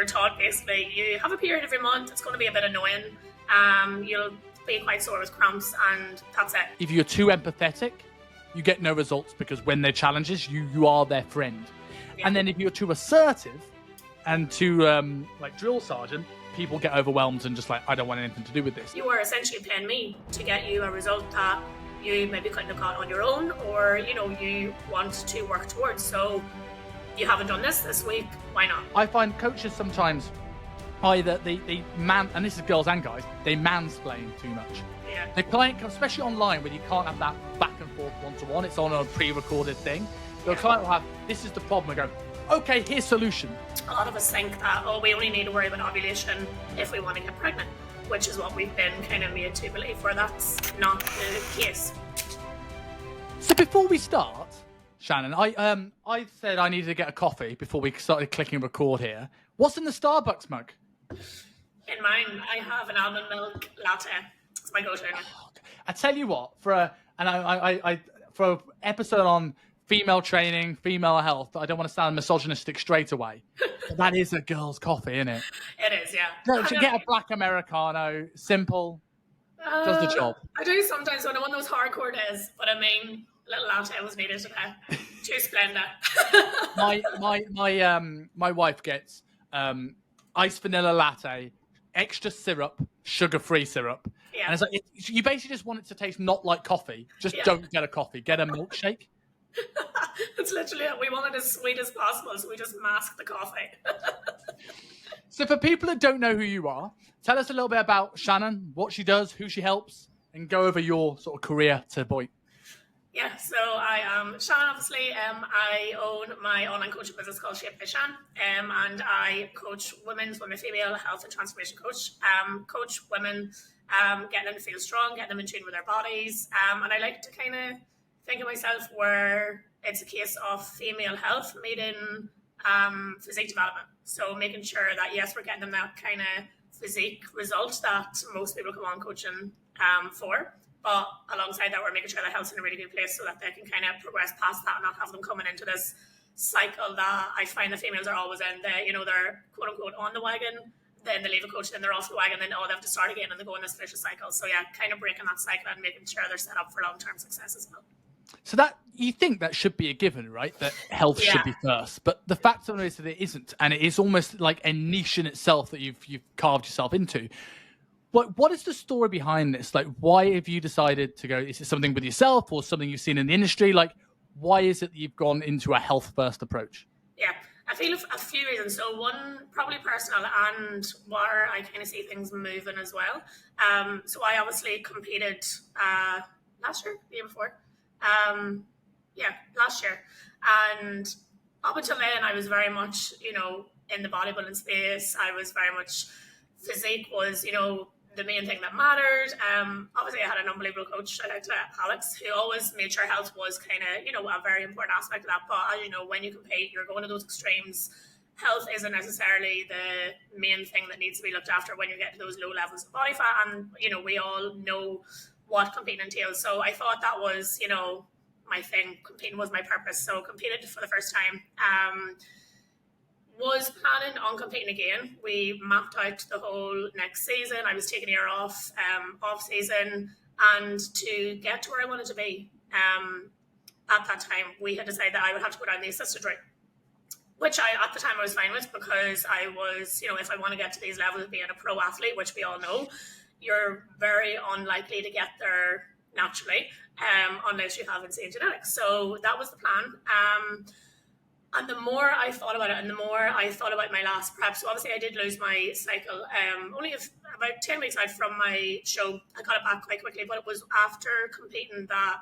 we're taught basically you have a period every month, it's going to be a bit annoying, you'll be quite sore with cramps, and that's it. If you're too empathetic, you get no results, because when they're challenges, you are their friend. Yeah. And then if you're too assertive and too like drill sergeant, people get overwhelmed and just like, I don't want anything to do with this. You are essentially paying me to get you a result that you maybe couldn't have got on your own, or you want to work towards. So you haven't done this week, why not? I find coaches sometimes either they and this is girls and guys, they mansplain too much. Yeah. The client, especially online, when you can't have that back and forth one-to-one, it's on a pre-recorded thing. The client will have, this is the problem, and go, okay, here's solution. A lot of us think that, we only need to worry about ovulation if we want to get pregnant, which is what we've been kind of made to believe, where that's not the case. So before we start, Shannon, I said I needed to get a coffee before we started clicking record here. What's in the Starbucks mug? In mine, I have an almond milk latte. It's my go-to. I tell you what, for an episode on female training, female health, I don't want to sound misogynistic straight away. But that is a girl's coffee, isn't it? It is, yeah. No, to get a black Americano, simple, does the job. I do sometimes when I'm on those hardcore days, but I mean, little latte was needed today. Too splendid. My wife gets iced vanilla latte, extra syrup, sugar-free syrup. Yeah. And it's like, you basically just want it to taste not like coffee. Just don't get a coffee. Get a milkshake. It's literally it. We want it as sweet as possible, so we just mask the coffee. So for people that don't know who you are, tell us a little bit about Shannon, what she does, who she helps, and go over your sort of career to point. Yeah, so I am Shannon, obviously. I own my online coaching business called Shape by Shan, and I coach women, so I'm a female health and transformation coach. Coach women, getting them to feel strong, getting them in tune with their bodies, and I like to kind of think of myself where it's a case of female health made in physique development. So making sure that, yes, we're getting them that kind of physique result that most people come on coaching for. But alongside that, we're making sure their health's in a really good place so that they can kind of progress past that and not have them coming into this cycle that I find the females are always in. They're quote unquote on the wagon, then they leave a coach, then they're off the wagon, then they have to start again, and they go in this vicious cycle. So yeah, kind of breaking that cycle and making sure they're set up for long-term success as well. So that you think that should be a given, right? That health should be first, but the fact of it is that it isn't, and it is almost like a niche in itself that you've carved yourself into. What is the story behind this? Like, why have you decided to go? Is it something with yourself or something you've seen in the industry? Like, why is it that you've gone into a health first approach? Yeah, I feel a few reasons. So one, probably personal, and where I kind of see things moving as well. So I obviously competed last year, the year before. Last year. And up until then, I was very much, in the bodybuilding space. I was very much, physique was, the main thing that mattered. Obviously, I had an unbelievable coach, shout out to Alex, who always made sure health was kind of, a very important aspect of that. But as you know, when you compete, you're going to those extremes. Health isn't necessarily the main thing that needs to be looked after when you get to those low levels of body fat. And, we all know what competing entails. So I thought that was, my thing. Competing was my purpose. So competed for the first time. Was planning on competing again. We mapped out the whole next season. I was taking a year off season, and to get to where I wanted to be at that time, we had decided that I would have to go down the assisted route, which at the time I was fine with, because I was, if I want to get to these levels of being a pro athlete, which we all know, you're very unlikely to get there naturally, unless you have insane genetics. So that was the plan. And the more I thought about it, and the more I thought about my last prep, so obviously I did lose my cycle. Only about 10 weeks out from my show, I got it back quite quickly, but it was after competing that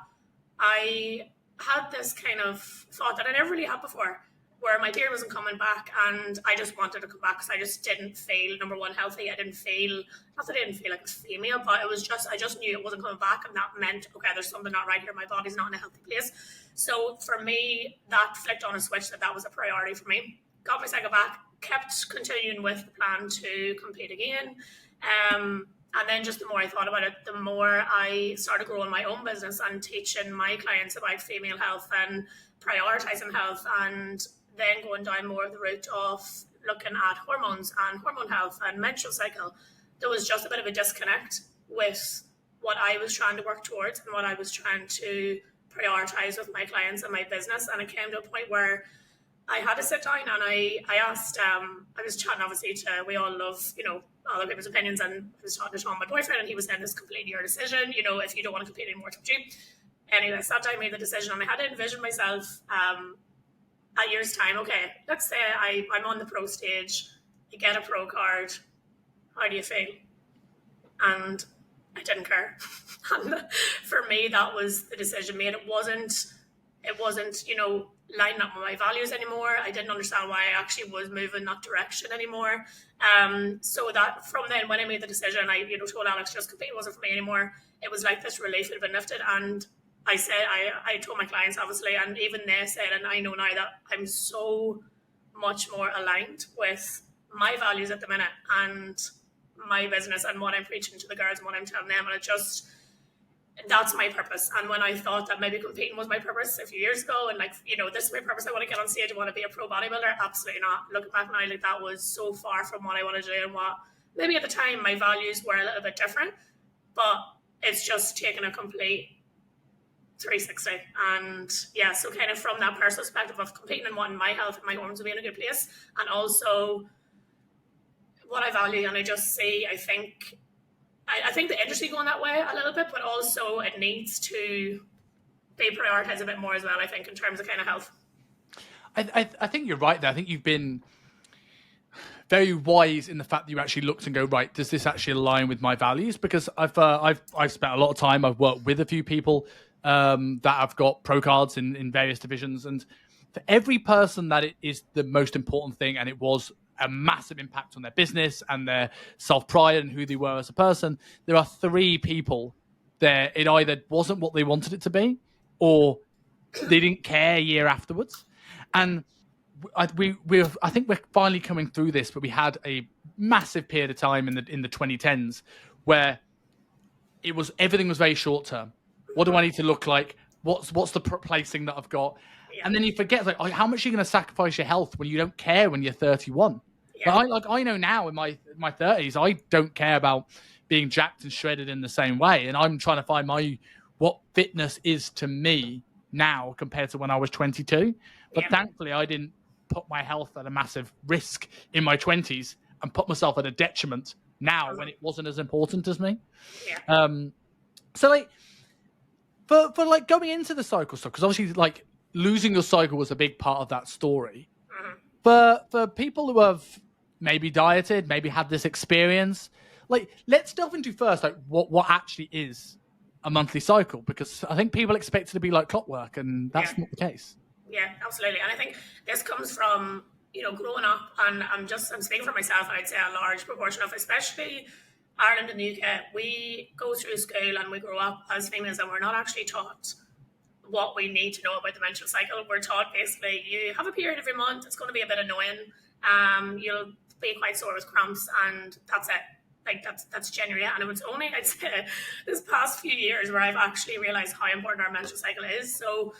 I had this kind of thought that I never really had before, where my period wasn't coming back, and I just wanted to come back because I just didn't feel, number one, healthy. I didn't feel, not that I didn't feel like a female, but it was just, I just knew it wasn't coming back, and that meant, okay, there's something not right here. My body's not in a healthy place. So for me, that flicked on a switch that was a priority for me. Got my cycle back, kept continuing with the plan to compete again. And then just the more I thought about it, the more I started growing my own business and teaching my clients about female health and prioritizing health, and then going down more of the route of looking at hormones and hormone health and menstrual cycle, there was just a bit of a disconnect with what I was trying to work towards and what I was trying to prioritize with my clients and my business. And it came to a point where I had to sit down and I asked, I was chatting obviously to, we all love, other people's opinions, and I was talking to Tom, my boyfriend, and he was saying, this is completely your decision, if you don't want to compete anymore, it's up to you. Anyway, I sat down, made the decision, and I had to envision myself a year's time. Okay, let's say I'm on the pro stage, you get a pro card, how do you feel? And I didn't care. And for me, that was the decision made. It wasn't, lining up with my values anymore. I didn't understand why I actually was moving that direction anymore. So that from then, when I made the decision, I told Alex just competing wasn't for me anymore. It was like this relief had been lifted, and I said I told my clients obviously, and even they said, and I know now that I'm so much more aligned with my values at the minute and my business and what I'm preaching to the girls and what I'm telling them, and that's my purpose. And when I thought that maybe competing was my purpose a few years ago, and this is my purpose, I want to get on stage, I want to be a pro bodybuilder, absolutely not. Looking back now, that was so far from what I want to do, and what maybe at the time my values were a little bit different, but it's just taken a complete 360. And yeah, so kind of from that personal perspective of competing and wanting my health and my hormones to be in a good place, and also what I value, and I just see, I think the industry going that way a little bit, but also it needs to be prioritized a bit more as well, I think, in terms of kind of health. I think you're right there. I think you've been very wise in the fact that you actually looked and go, right, does this actually align with my values? Because I've spent a lot of time, I've worked with a few people that have got pro cards in various divisions, and for every person that it is the most important thing, and it was a massive impact on their business and their self-pride and who they were as a person, there are 3 people there. It either wasn't what they wanted it to be, or they didn't care a year afterwards. And I think we're finally coming through this, but we had a massive period of time in the 2010s where everything was very short term. What do I need to look like? What's the placing that I've got? Yeah. And then you forget, how much are you going to sacrifice your health when you don't care when you're 31? Yeah. But I know now in my 30s, I don't care about being jacked and shredded in the same way. And I'm trying to find what fitness is to me now compared to when I was 22. But thankfully, I didn't put my health at a massive risk in my 20s and put myself at a detriment now when it wasn't as important as me. Yeah. So for going into the cycle stuff, because obviously losing your cycle was a big part of that story. Mm-hmm. For people who have maybe dieted, maybe had this experience, let's delve into first what actually is a monthly cycle, because I think people expect it to be like clockwork, and that's not the case. Yeah, absolutely. And I think this comes from growing up, and I'm speaking for myself, and I'd say a large proportion of, especially Ireland and the UK, we go through school and we grow up as females, and we're not actually taught what we need to know about the menstrual cycle. We're taught basically, you have a period every month, it's going to be a bit annoying, you'll be quite sore with cramps, and that's it. That's generally it. And it was only, I'd say, this past few years where I've actually realised how important our menstrual cycle is. So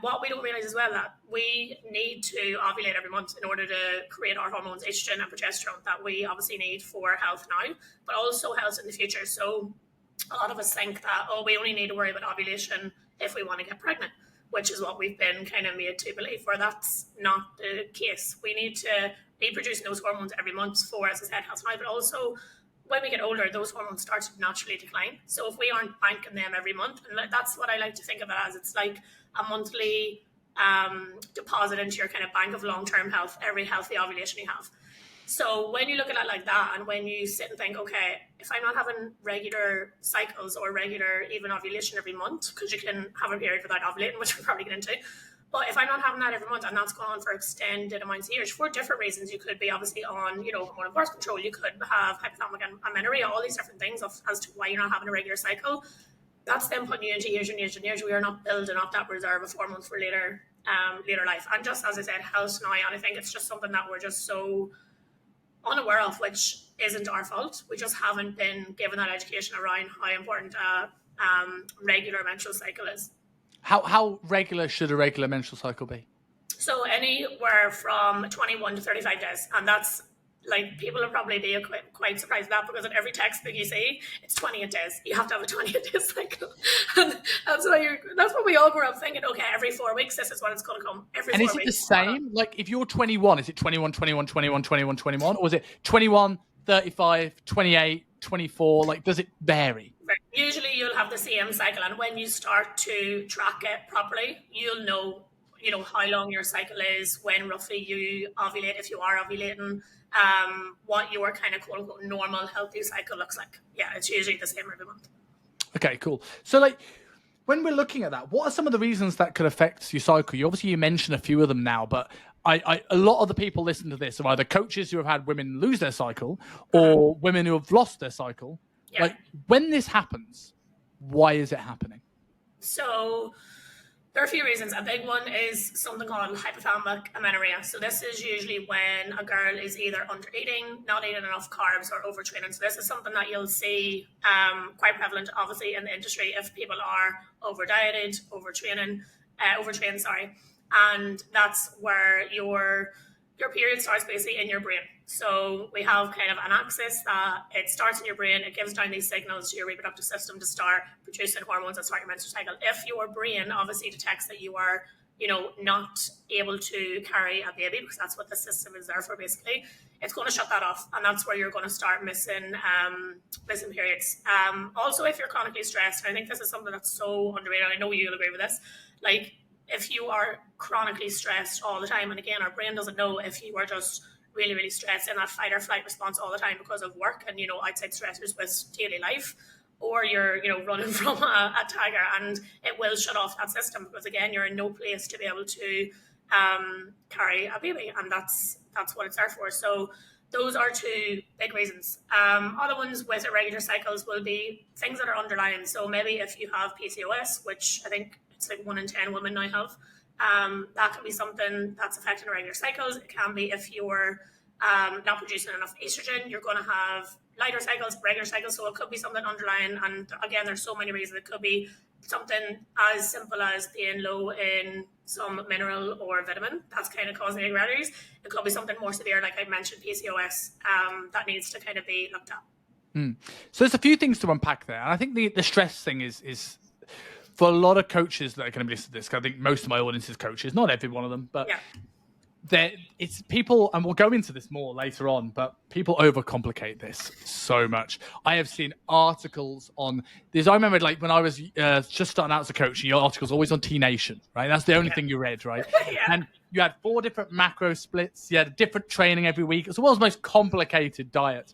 what we don't realise as well, that we need to ovulate every month in order to create our hormones, estrogen and progesterone, that we obviously need for health now, but also health in the future. So a lot of us think that, we only need to worry about ovulation if we want to get pregnant, which is what we've been kind of made to believe, where that's not the case. We need to be producing those hormones every month for, as I said, health now, but also when we get older, those hormones start to naturally decline. So if we aren't banking them every month, and that's what I like to think of it as, it's like a monthly deposit into your kind of bank of long-term health, every healthy ovulation you have. So when you look at it like that, and when you sit and think, okay, if I'm not having regular cycles or regular even ovulation every month, because you can have a period without ovulating, which we'll probably get into, but if I'm not having that every month, and that's going on for extended amounts of years for different reasons, you could be obviously on, hormonal birth control, you could have hypothalamic amenorrhea, all these different things as to why you're not having a regular cycle. That's then putting you into years and years and years. We are not building up that reserve of hormones for later life. And just as I said, health now, and I think it's just something that we're just so unaware of, which isn't our fault. We just haven't been given that education around how important a regular menstrual cycle is. How regular should a regular menstrual cycle be? So anywhere from 21 to 35 days. And that's like, people will probably be quite surprised at that, because in every textbook you see, it's 28 days. You have to have a 28-day cycle. And that's what we all grew up thinking, okay, every 4 weeks, this is what it's going to come. Every 4 weeks. And is it the same? Like, if you're 21, is it 21, 21, 21, 21, 21? Or is it 21, 35, 28, 24? Like, does it vary? Usually you'll have the same cycle. And when you start to track it properly, you'll know how long your cycle is, when roughly you ovulate, if you are ovulating, what your kind of quote unquote normal healthy cycle looks like. Yeah, it's usually the same every month. Okay, cool. So like, when we're looking at that, what are some of the reasons that could affect your cycle? You mentioned a few of them now, but a lot of the people listening to this are either coaches who have had women lose their cycle, or women who have lost their cycle. Yeah. Like, when this happens, why is it happening? So there are a few reasons. A big one is something called hypothalamic amenorrhea. So this is usually when a girl is either under eating, not eating enough carbs, or overtraining. So this is something that you'll see quite prevalent, obviously, in the industry if people are over-dieted, overtrained, and that's where your period starts basically in your brain. So we have kind of an axis that it starts in your brain. It gives down these signals to your reproductive system to start producing hormones that start your menstrual cycle. If your brain obviously detects that you are, not able to carry a baby, because that's what the system is there for basically, it's going to shut that off. And that's where you're going to start missing periods. Also, if you're chronically stressed, and I think this is something that's so underrated, I know you'll agree with this, like, if you are chronically stressed all the time, and again, our brain doesn't know if you are just really, really stressed in that fight or flight response all the time because of work and, outside stressors with daily life, or you're, running from a tiger, and it will shut off that system, because again, you're in no place to be able to carry a baby, and that's what it's there for. So those are two big reasons. Other ones with irregular cycles will be things that are underlying. So maybe if you have PCOS, which I think it's like 1 in 10 women now have, that can be something that's affecting irregular cycles. It can be if you're not producing enough estrogen, you're going to have lighter cycles, regular cycles. So it could be something underlying. And again, there's so many reasons. It could be something as simple as being low in some mineral or vitamin that's kind of causing irregularities. It could be something more severe, like I mentioned, PCOS, that needs to kind of be looked at. So there's a few things to unpack there. And I think the stress thing is for a lot of coaches that are going to be listening to this, I think most of my audience is coaches, not every one of them, but it's people, and we'll go into this more later on, but people overcomplicate this so much. I have seen articles on this. I remember, like, when I was just starting out as a coach, your articles always on T Nation, right? That's the only thing you read, right? And you had 4 different macro splits. You had different training every week. It's the world's most complicated diet.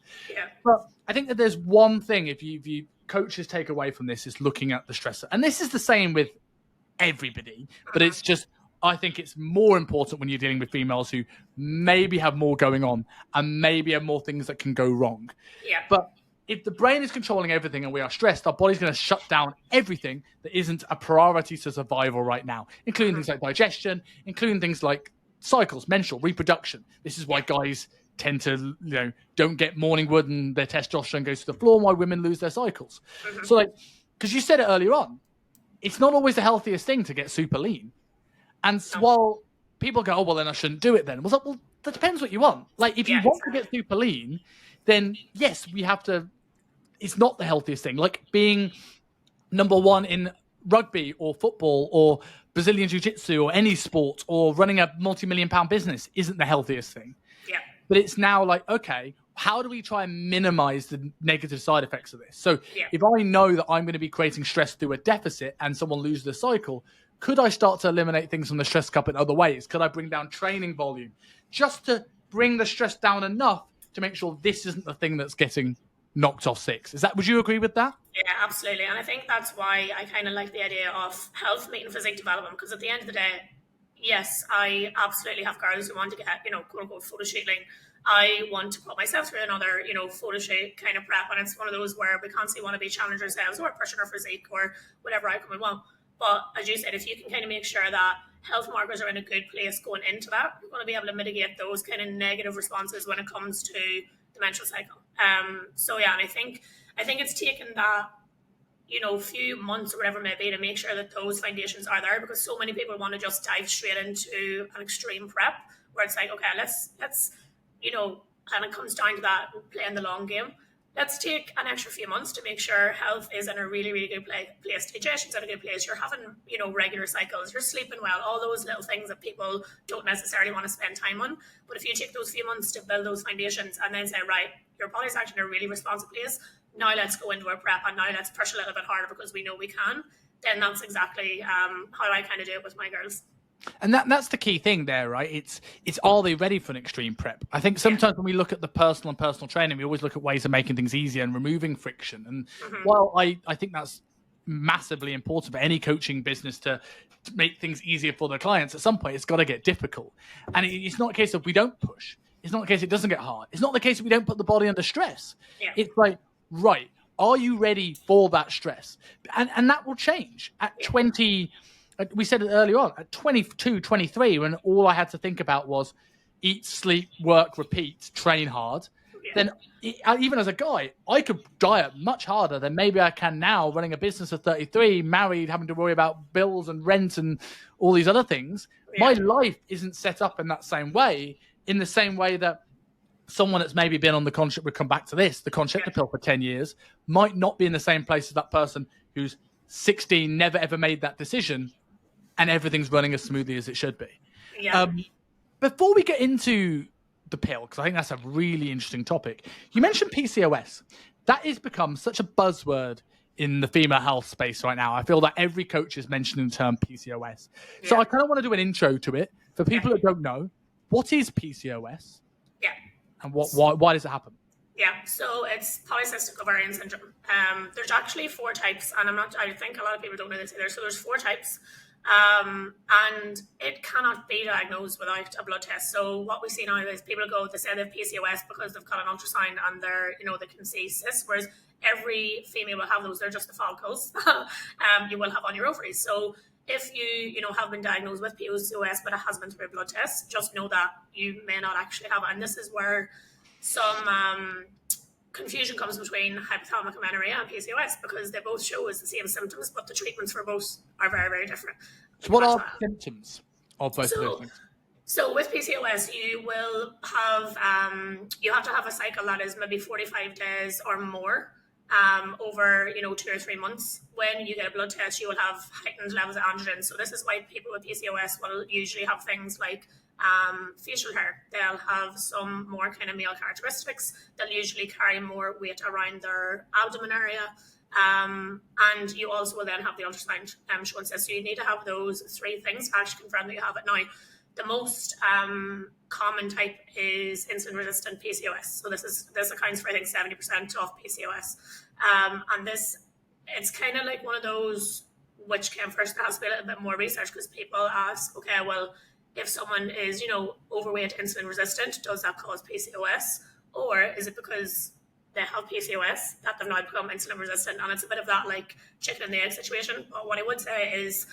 But I think that there's one thing, if you coaches take away from this, is looking at the stressor. And this is the same with everybody, but it's just, I think it's more important when you're dealing with females who maybe have more going on and maybe have more things that can go wrong. But if the brain is controlling everything and we are stressed, our body's going to shut down everything that isn't a priority to survival right now, including things like digestion, including things like cycles, menstrual, reproduction. This is why guys tend to, don't get morning wood and their testosterone goes to the floor, and why women lose their cycles. So, like, because you said it earlier on, it's not always the healthiest thing to get super lean. And while people go, oh, well, then I shouldn't do it then. Well, that depends what you want. Like, if you want to get super lean, then yes, we have to, it's not the healthiest thing. Like being number 1 in rugby or football or Brazilian jiu-jitsu or any sport or running a multi-million-pound business isn't the healthiest thing. But it's now like, okay, how do we try and minimize the negative side effects of this? So if I know that I'm going to be creating stress through a deficit and someone loses the cycle, could I start to eliminate things from the stress cup in other ways? Could I bring down training volume just to bring the stress down enough to make sure this isn't the thing that's getting knocked off 6? Would you agree with that? Yeah, absolutely. And I think that's why I kind of like the idea of health meeting physique development, because at the end of the day, yes, I absolutely have girls who want to get, quote unquote, photo shooting. I want to put myself through another, photo shoot kind of prep. And it's one of those where we constantly want to be challenging ourselves or pushing our physique or whatever outcome we want. But as you said, if you can kind of make sure that health markers are in a good place going into that, you're going to be able to mitigate those kind of negative responses when it comes to the menstrual cycle. So yeah, and I think it's taken that, few months or whatever it may be to make sure that those foundations are there, because so many people want to just dive straight into an extreme prep where it's like, okay, let's and it comes down to that, playing the long game. Let's take an extra few months to make sure health is in a really, really good place. Digestion's in a good place. You're having, regular cycles. You're sleeping well. All those little things that people don't necessarily want to spend time on. But if you take those few months to build those foundations and then say, right, your body's actually in a really responsive place, now let's go into our prep and now let's push a little bit harder because we know we can, then that's exactly how I kind of do it with my girls. And that's the key thing there, right? It's are they ready for an extreme prep? I think sometimes when we look at the personal training, we always look at ways of making things easier and removing friction. And while I think that's massively important for any coaching business to make things easier for their clients, at some point it's got to get difficult. And it's not a case of we don't push. It's not a case it doesn't get hard. It's not the case that we don't put the body under stress. Yeah. It's like, right, are you ready for that stress? And that will change at 20. We said it earlier on, at 22, 23, when all I had to think about was eat, sleep, work, repeat, train hard, then even as a guy, I could diet much harder than maybe I can now running a business at 33, married, having to worry about bills and rent and all these other things. Yeah. My life isn't set up in that same way, in the same way that someone that's maybe been on the contraceptive, we'll come back to this, the contraceptive pill for 10 years, might not be in the same place as that person who's 16, never ever made that decision, and everything's running as smoothly as it should be. Yeah. Before we get into the pill, because I think that's a really interesting topic, you mentioned PCOS. That has become such a buzzword in the female health space right now. I feel that every coach is mentioning the term PCOS. Yeah. So I kind of want to do an intro to it. For people that don't know, what is PCOS? Yeah. And why does it happen? Yeah, so it's Polycystic Ovarian Syndrome. There's actually 4 types, and I think a lot of people don't know this either. So there's 4 types. And it cannot be diagnosed without a blood test. So what we see now is people they say they have PCOS because they've got an ultrasound and they can see cysts, whereas every female will have those. They're just the follicles you will have on your ovaries. So if you have been diagnosed with PCOS but it has been through a blood test, just know that you may not actually have it. And this is where some confusion comes between hypothalamic amenorrhea and PCOS, because they both show us the same symptoms, but the treatments for both are very, very different. So what are the symptoms of both of those things? So with PCOS, you will have you have to have a cycle that is maybe 45 days or more over 2 or 3 months. When you get a blood test, you will have heightened levels of androgen. So this is why people with PCOS will usually have things like facial hair. They'll have some more kind of male characteristics. They'll usually carry more weight around their abdomen area. And you also will then have the ultrasound showing cysts. So you need to have those 3 things to actually confirm that you have it. Now, the most common type is insulin-resistant PCOS. So this accounts for, I think, 70% of PCOS. And it's kind of like one of those which came first. There has to be a little bit more research, because people ask, okay, well, if someone is, overweight, insulin resistant, does that cause PCOS? Or is it because they have PCOS that they've now become insulin resistant? And it's a bit of that like chicken and the egg situation. But what I would say is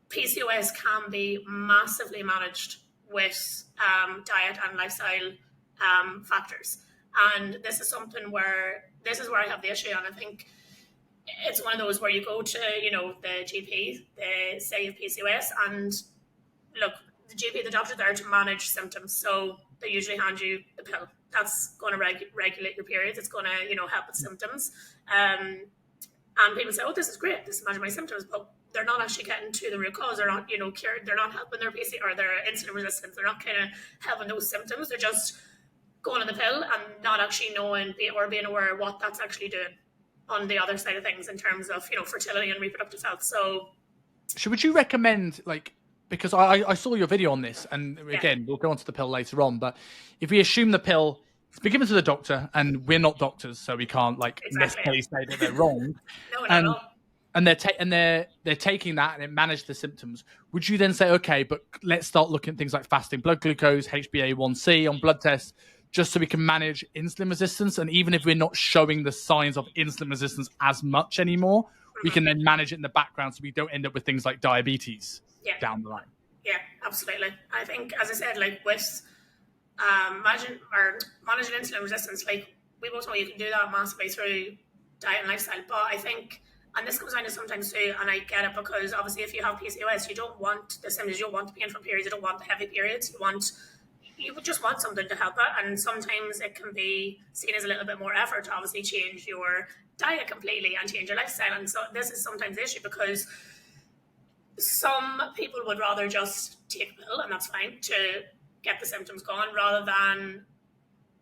PCOS can be massively managed with diet and lifestyle factors. And this is where I have the issue. And I think it's one of those where you go to, the GP, they say you have PCOS, and look, the GP, the doctor's there to manage symptoms. So they usually hand you the pill. That's going to regulate your periods. It's going to, help with symptoms. And people say, oh, this is great. This manages my symptoms. But they're not actually getting to the root cause. They're not, cured. They're not helping their PC or their insulin resistance. They're not kind of helping those symptoms. They're just going on the pill and not actually knowing or being aware of what that's actually doing on the other side of things in terms of, fertility and reproductive health. So would you recommend, because I saw your video on this, and again, we'll go on to the pill later on, but if we assume the pill it's been given to the doctor, and we're not doctors, so we can't necessarily say that they're wrong. No. And they're taking that and it managed the symptoms. Would you then say, okay, but let's start looking at things like fasting blood glucose, HbA1c on blood tests, just so we can manage insulin resistance? And even if we're not showing the signs of insulin resistance as much anymore, we can then manage it in the background so we don't end up with things like diabetes down the line. Yeah, absolutely. I think, as I said, with managing insulin resistance, we both know you can do that massively through diet and lifestyle. But I think, and this comes down to sometimes too, and I get it, because obviously if you have PCOS, you don't want the symptoms, you don't want the painful periods, you don't want the heavy periods, you would just want something to help it. And sometimes it can be seen as a little bit more effort to obviously change your diet completely and change your lifestyle. And so this is sometimes the issue, because some people would rather just take a pill, and that's fine, to get the symptoms gone, rather than,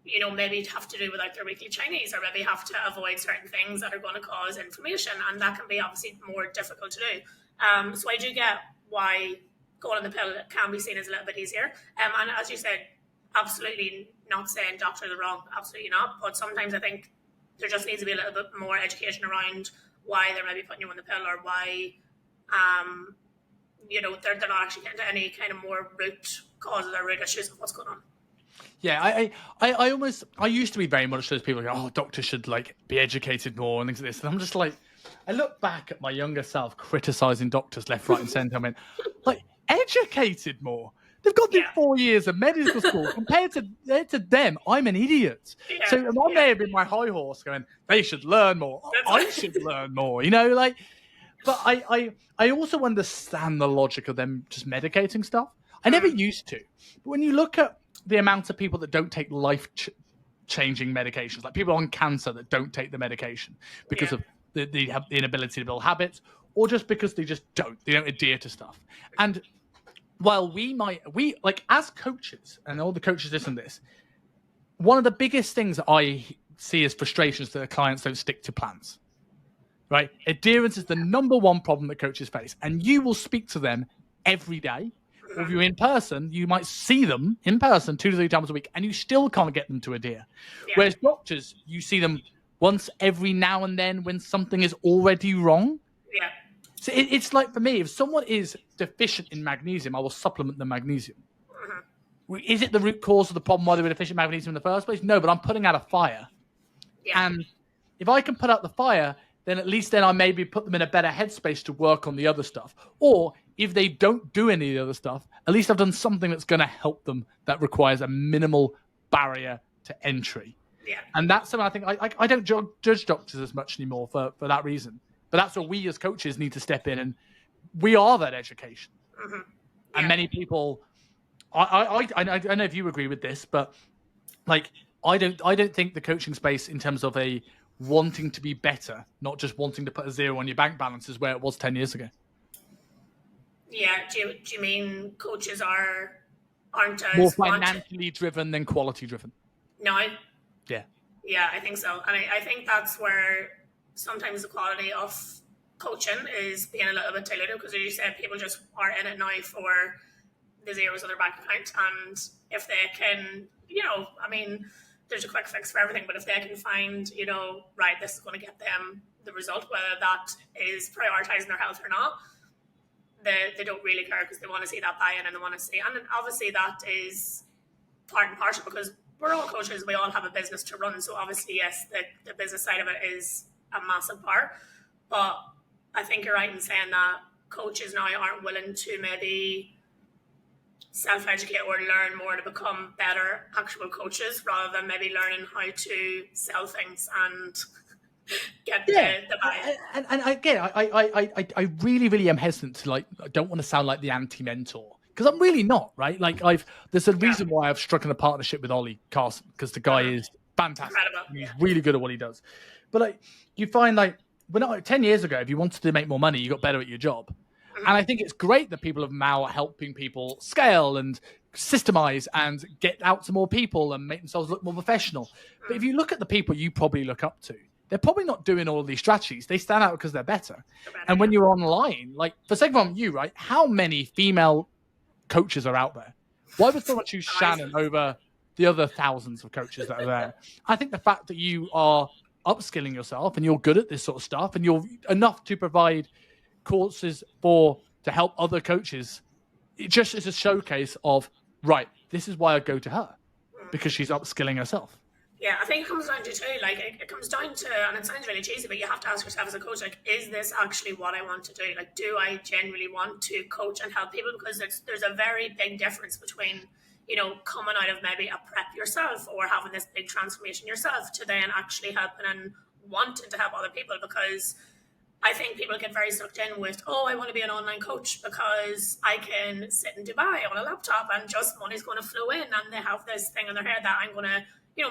you know, maybe have to do without their weekly Chinese, or maybe have to avoid certain things that are going to cause inflammation, and that can be obviously more difficult to do. So I do get why going on the pill can be seen as a little bit easier. And as you said, absolutely not saying doctors are wrong, absolutely not. But sometimes I think there just needs to be a little bit more education around why they're maybe putting you on the pill, or why, you know, they're not actually getting to any kind of more root causes or root issues of what's going on. Yeah, I used to be very much those people go, oh, doctors should like be educated more and things like this. And I'm just like, I look back at my younger self criticizing doctors left, right, and centre. I mean, like, educated more. They've got through 4 years of medical school. Compared to them, I'm an idiot. Yeah, so I may have been my high horse going, they should learn more. I should learn more, you know, like. But I also understand the logic of them just medicating stuff. I never used to. But when you look at the amount of people that don't take life-changing medications, like people on cancer that don't take the medication because of the inability to build habits, or just because they don't adhere to stuff. And while we like as coaches, and all the coaches listen to this, one of the biggest things that I see as frustrations that the clients don't stick to plans. Right? Adherence is the number one problem that coaches face. And you will speak to them every day. Or if you're in person, you might see them in person 2 to 3 times a week, and you still can't get them to adhere. Yeah. Whereas doctors, you see them once every now and then when something is already wrong. Yeah. So it's like, for me, if someone is deficient in magnesium, I will supplement the magnesium. Mm-hmm. Is it the root cause of the problem why they were deficient in magnesium in the first place? No, but I'm putting out a fire. Yeah. And if I can put out the fire, then at least I maybe put them in a better headspace to work on the other stuff. Or if they don't do any of the other stuff, at least I've done something that's going to help them that requires a minimal barrier to entry. Yeah. And that's something I think I don't judge doctors as much anymore for that reason. But that's where we as coaches need to step in, and we are that education. Mm-hmm. Yeah. And many people, I don't know if you agree with this, but like I don't think the coaching space in terms of a wanting to be better, not just wanting to put a zero on your bank balance, is where it was 10 years ago. Yeah, do you mean coaches aren't as more financially driven than quality driven? No. Yeah. Yeah, I think so. And I think that's where sometimes the quality of coaching is being a little bit diluted, because as you said, people just are in it now for the zeros on their bank account. And if they can, you know, I mean, there's a quick fix for everything, but if they can find, you know, right, this is going to get them the result, whether that is prioritizing their health or not, they don't really care, because they want to see that buy-in, and they want to see, and obviously that is part and parcel, because we're all coaches, we all have a business to run, so obviously, yes, the business side of it is a massive part, but I think you're right in saying that coaches now aren't willing to maybe self-educate or learn more to become better actual coaches, rather than maybe learning how to sell things and get the buy-in. And again, I really, really am hesitant to, like, I don't want to sound like the anti-mentor, because I'm really not, right? Like, there's a reason why I've struck in a partnership with Ollie Carson, because the guy is fantastic. He's really good at what he does. But like, you find like, 10 years ago, if you wanted to make more money, you got better at your job. And I think it's great that people are now helping people scale and systemize and get out to more people and make themselves look more professional. But if you look at the people you probably look up to, they're probably not doing all of these strategies. They stand out because they're better. And when you're online, like, for sake of you, right, how many female coaches are out there? Why would someone choose Shannon over the other thousands of coaches that are there? I think the fact that you are upskilling yourself and you're good at this sort of stuff and you're enough to provide courses to help other coaches, it just is a showcase of, right, this is why I go to her, because she's upskilling herself. Yeah, I think it comes down to too, like, it comes down to, and it sounds really cheesy, but you have to ask yourself as a coach, like, is this actually what I want to do? Like, do I genuinely want to coach and help people? Because there's a very big difference between, you know, coming out of maybe a prep yourself or having this big transformation yourself to then actually helping and wanting to help other people, because I think people get very sucked in with, oh, I want to be an online coach because I can sit in Dubai on a laptop and just money's going to flow in, and they have this thing in their head that I'm going to,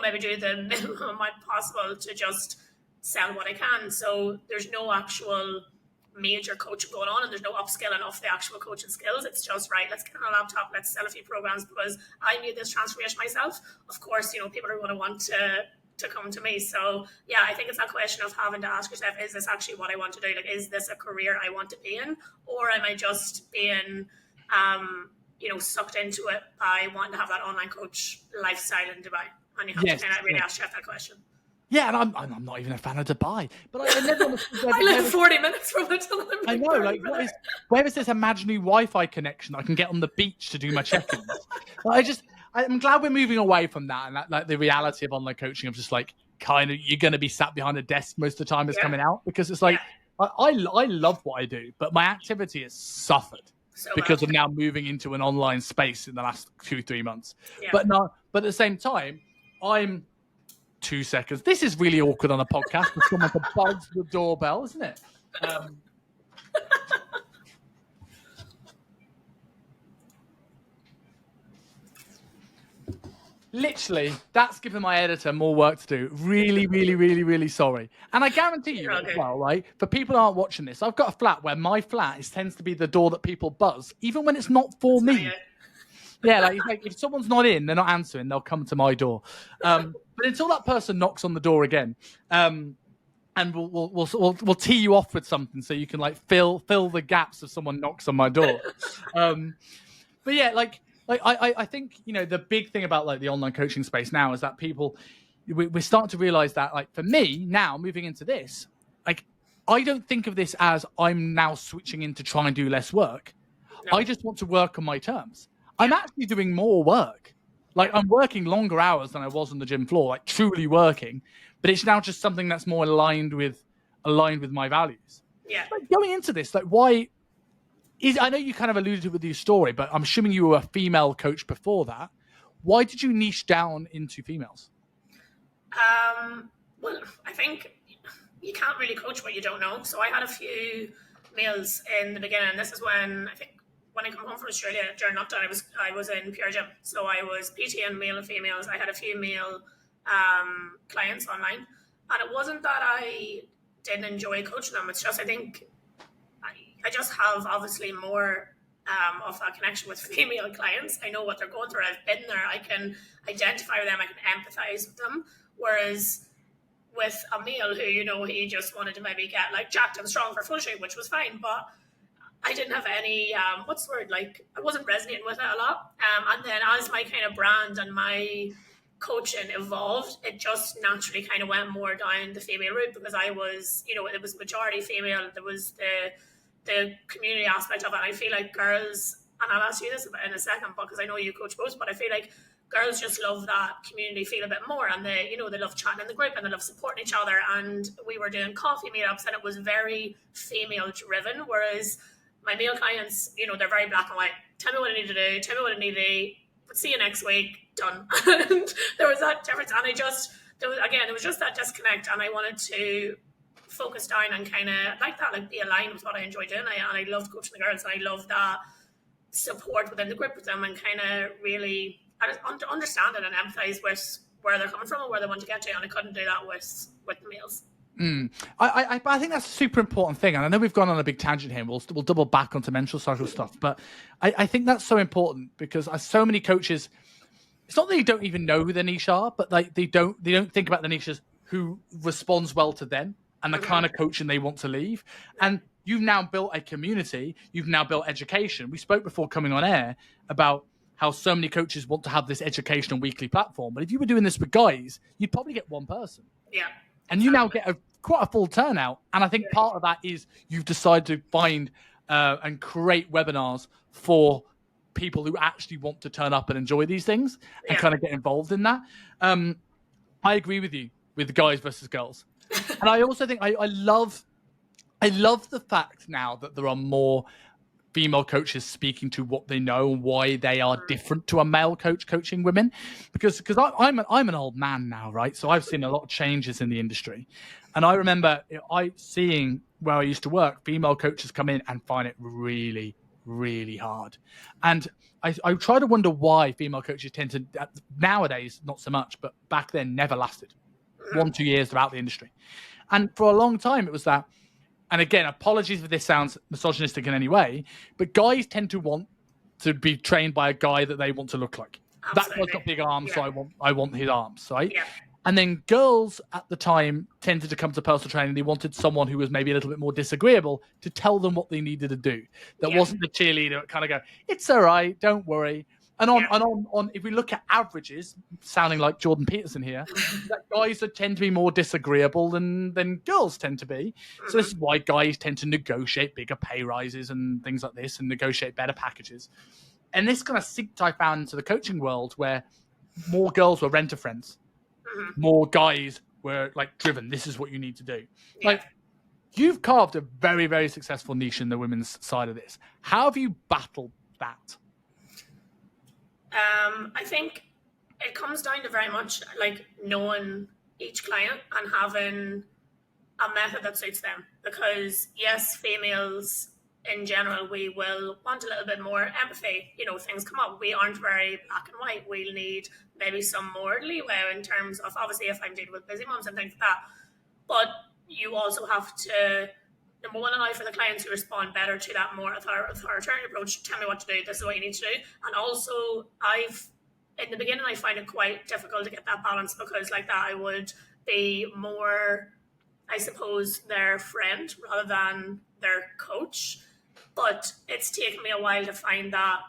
maybe do the minimum amount possible to just sell what I can. So there's no actual major coaching going on, and there's no upskilling of the actual coaching skills. It's just, right, let's get on a laptop, let's sell a few programs because I need this transformation myself. Of course, people are going to want to come to me. So yeah, I think it's that question of having to ask yourself, is this actually what I want to do? Like, is this a career I want to be in, or am I just being sucked into it by wanting to have that online coach lifestyle in Dubai? And you have to kind of really ask yourself that question. Yeah, and I'm not even a fan of Dubai, but I never understood. I live 40 minutes from it. I know, like, where is this imaginary Wi-Fi connection I can get on the beach to do my check-ins? I'm glad we're moving away from that, and that, like, the reality of online coaching of just like kind of you're going to be sat behind a desk most of the time is coming out, because it's like I love what I do, but my activity has suffered because of now moving into an online space in the last 2-3 months. Yeah. But at the same time, I'm 2 seconds. This is really awkward on a podcast with someone to buzz the doorbell, isn't it? Literally, that's giving my editor more work to do. Really, really, really, really sorry. And I guarantee you as well, right? For people who aren't watching this, I've got a flat where my flat tends to be the door that people buzz, even when it's not for me. Yeah, like if someone's not in, they're not answering, they'll come to my door. But until that person knocks on the door again, and we'll tee you off with something so you can like fill the gaps if someone knocks on my door. But yeah, I think the big thing about like the online coaching space now is that we're starting to realize that, like, for me now moving into this, like, I don't think of this as I'm now switching in to try and do less work. No. I just want to work on my terms. I'm actually doing more work. Like, I'm working longer hours than I was on the gym floor, like truly working, but it's now just something that's more aligned with my values. Yeah. Like, going into this, like, I know you kind of alluded to it with your story, but I'm assuming you were a female coach before that. Why did you niche down into females? Well, I think you can't really coach what you don't know. So I had a few males in the beginning. This is when I come home from Australia during lockdown, I was in pure gym. So I was PTing male and females. I had a few male clients online. And it wasn't that I didn't enjoy coaching them. It's just, I think I just have obviously more of a connection with female clients. I know what they're going through. I've been there. I can identify with them. I can empathize with them. Whereas with a male who, he just wanted to maybe get like jacked and strong for full shape, which was fine. But I didn't have any, what's the word? Like, I wasn't resonating with it a lot. And then as my kind of brand and my coaching evolved, it just naturally kind of went more down the female route, because I was, it was majority female. There was the community aspect of it. I feel like girls, and I'll ask you this in a second, because I know you coach both, but I feel like girls just love that community feel a bit more, and they love chatting in the group, and they love supporting each other. And we were doing coffee meetups, and it was very female driven, whereas my male clients, they're very black and white. Tell me what I need to do. Tell me what I need to eat. See you next week. Done. And there was that difference. And it was just that disconnect. And I wanted to focus down and kind of like be aligned with what I enjoy doing. And I loved coaching the girls. And I loved that support within the group with them, and kind of really understand it and empathize with where they're coming from and where they want to get to. And I couldn't do that with the males. I think that's a super important thing, and I know we've gone on a big tangent here. We'll double back onto menstrual cycle stuff, but I think that's so important, because so many coaches, it's not that they don't even know who their niche are, but they don't think about the niches who responds well to them and the kind of coaching they want to leave. And you've now built a community, you've now built education. We spoke before coming on air about how so many coaches want to have this educational weekly platform, but if you were doing this with guys, you'd probably get one person. Yeah. And you now get quite a full turnout. And I think part of that is you've decided to find and create webinars for people who actually want to turn up and enjoy these things and kind of get involved in that. I agree with you with the guys versus girls. And I also think I love the fact now that there are more female coaches speaking to what they know and why they are different to a male coach coaching women, because I'm an old man now, right? So I've seen a lot of changes in the industry, and I remember seeing where I used to work, female coaches come in and find it really, really hard, and I try to wonder why female coaches tend to, nowadays not so much, but back then never lasted 1-2 years throughout the industry, and for a long time it was that. And again, apologies if this sounds misogynistic in any way, but guys tend to want to be trained by a guy that they want to look like. Absolutely. That guy's got big arms, so I want his arms, right? Yeah. And then girls at the time tended to come to personal training. They wanted someone who was maybe a little bit more disagreeable to tell them what they needed to do. That wasn't the cheerleader that kind of go, it's all right, don't worry. And on, if we look at averages, sounding like Jordan Peterson here, that guys tend to be more disagreeable than girls tend to be. So this is why guys tend to negotiate bigger pay rises and things like this, and negotiate better packages. And this kind of seeped, I found, into the coaching world, where more girls were rent-a-friends, more guys were like driven. This is what you need to do. Yeah. Like, you've carved a very, very successful niche in the women's side of this. How have you battled that? I think it comes down to very much like knowing each client and having a method that suits them. Because yes, females in general, we will want a little bit more empathy. You know, things come up. We aren't very black and white. We'll need maybe some more leeway in terms of, obviously, if I'm dealing with busy moms and things like that. But you also have to, number one, allow for the clients who respond better to that more authoritarian approach. Tell me what to do. This is what you need to do. And also, in the beginning, I find it quite difficult to get that balance, because like that, I would be more, I suppose, their friend rather than their coach. But it's taken me a while to find that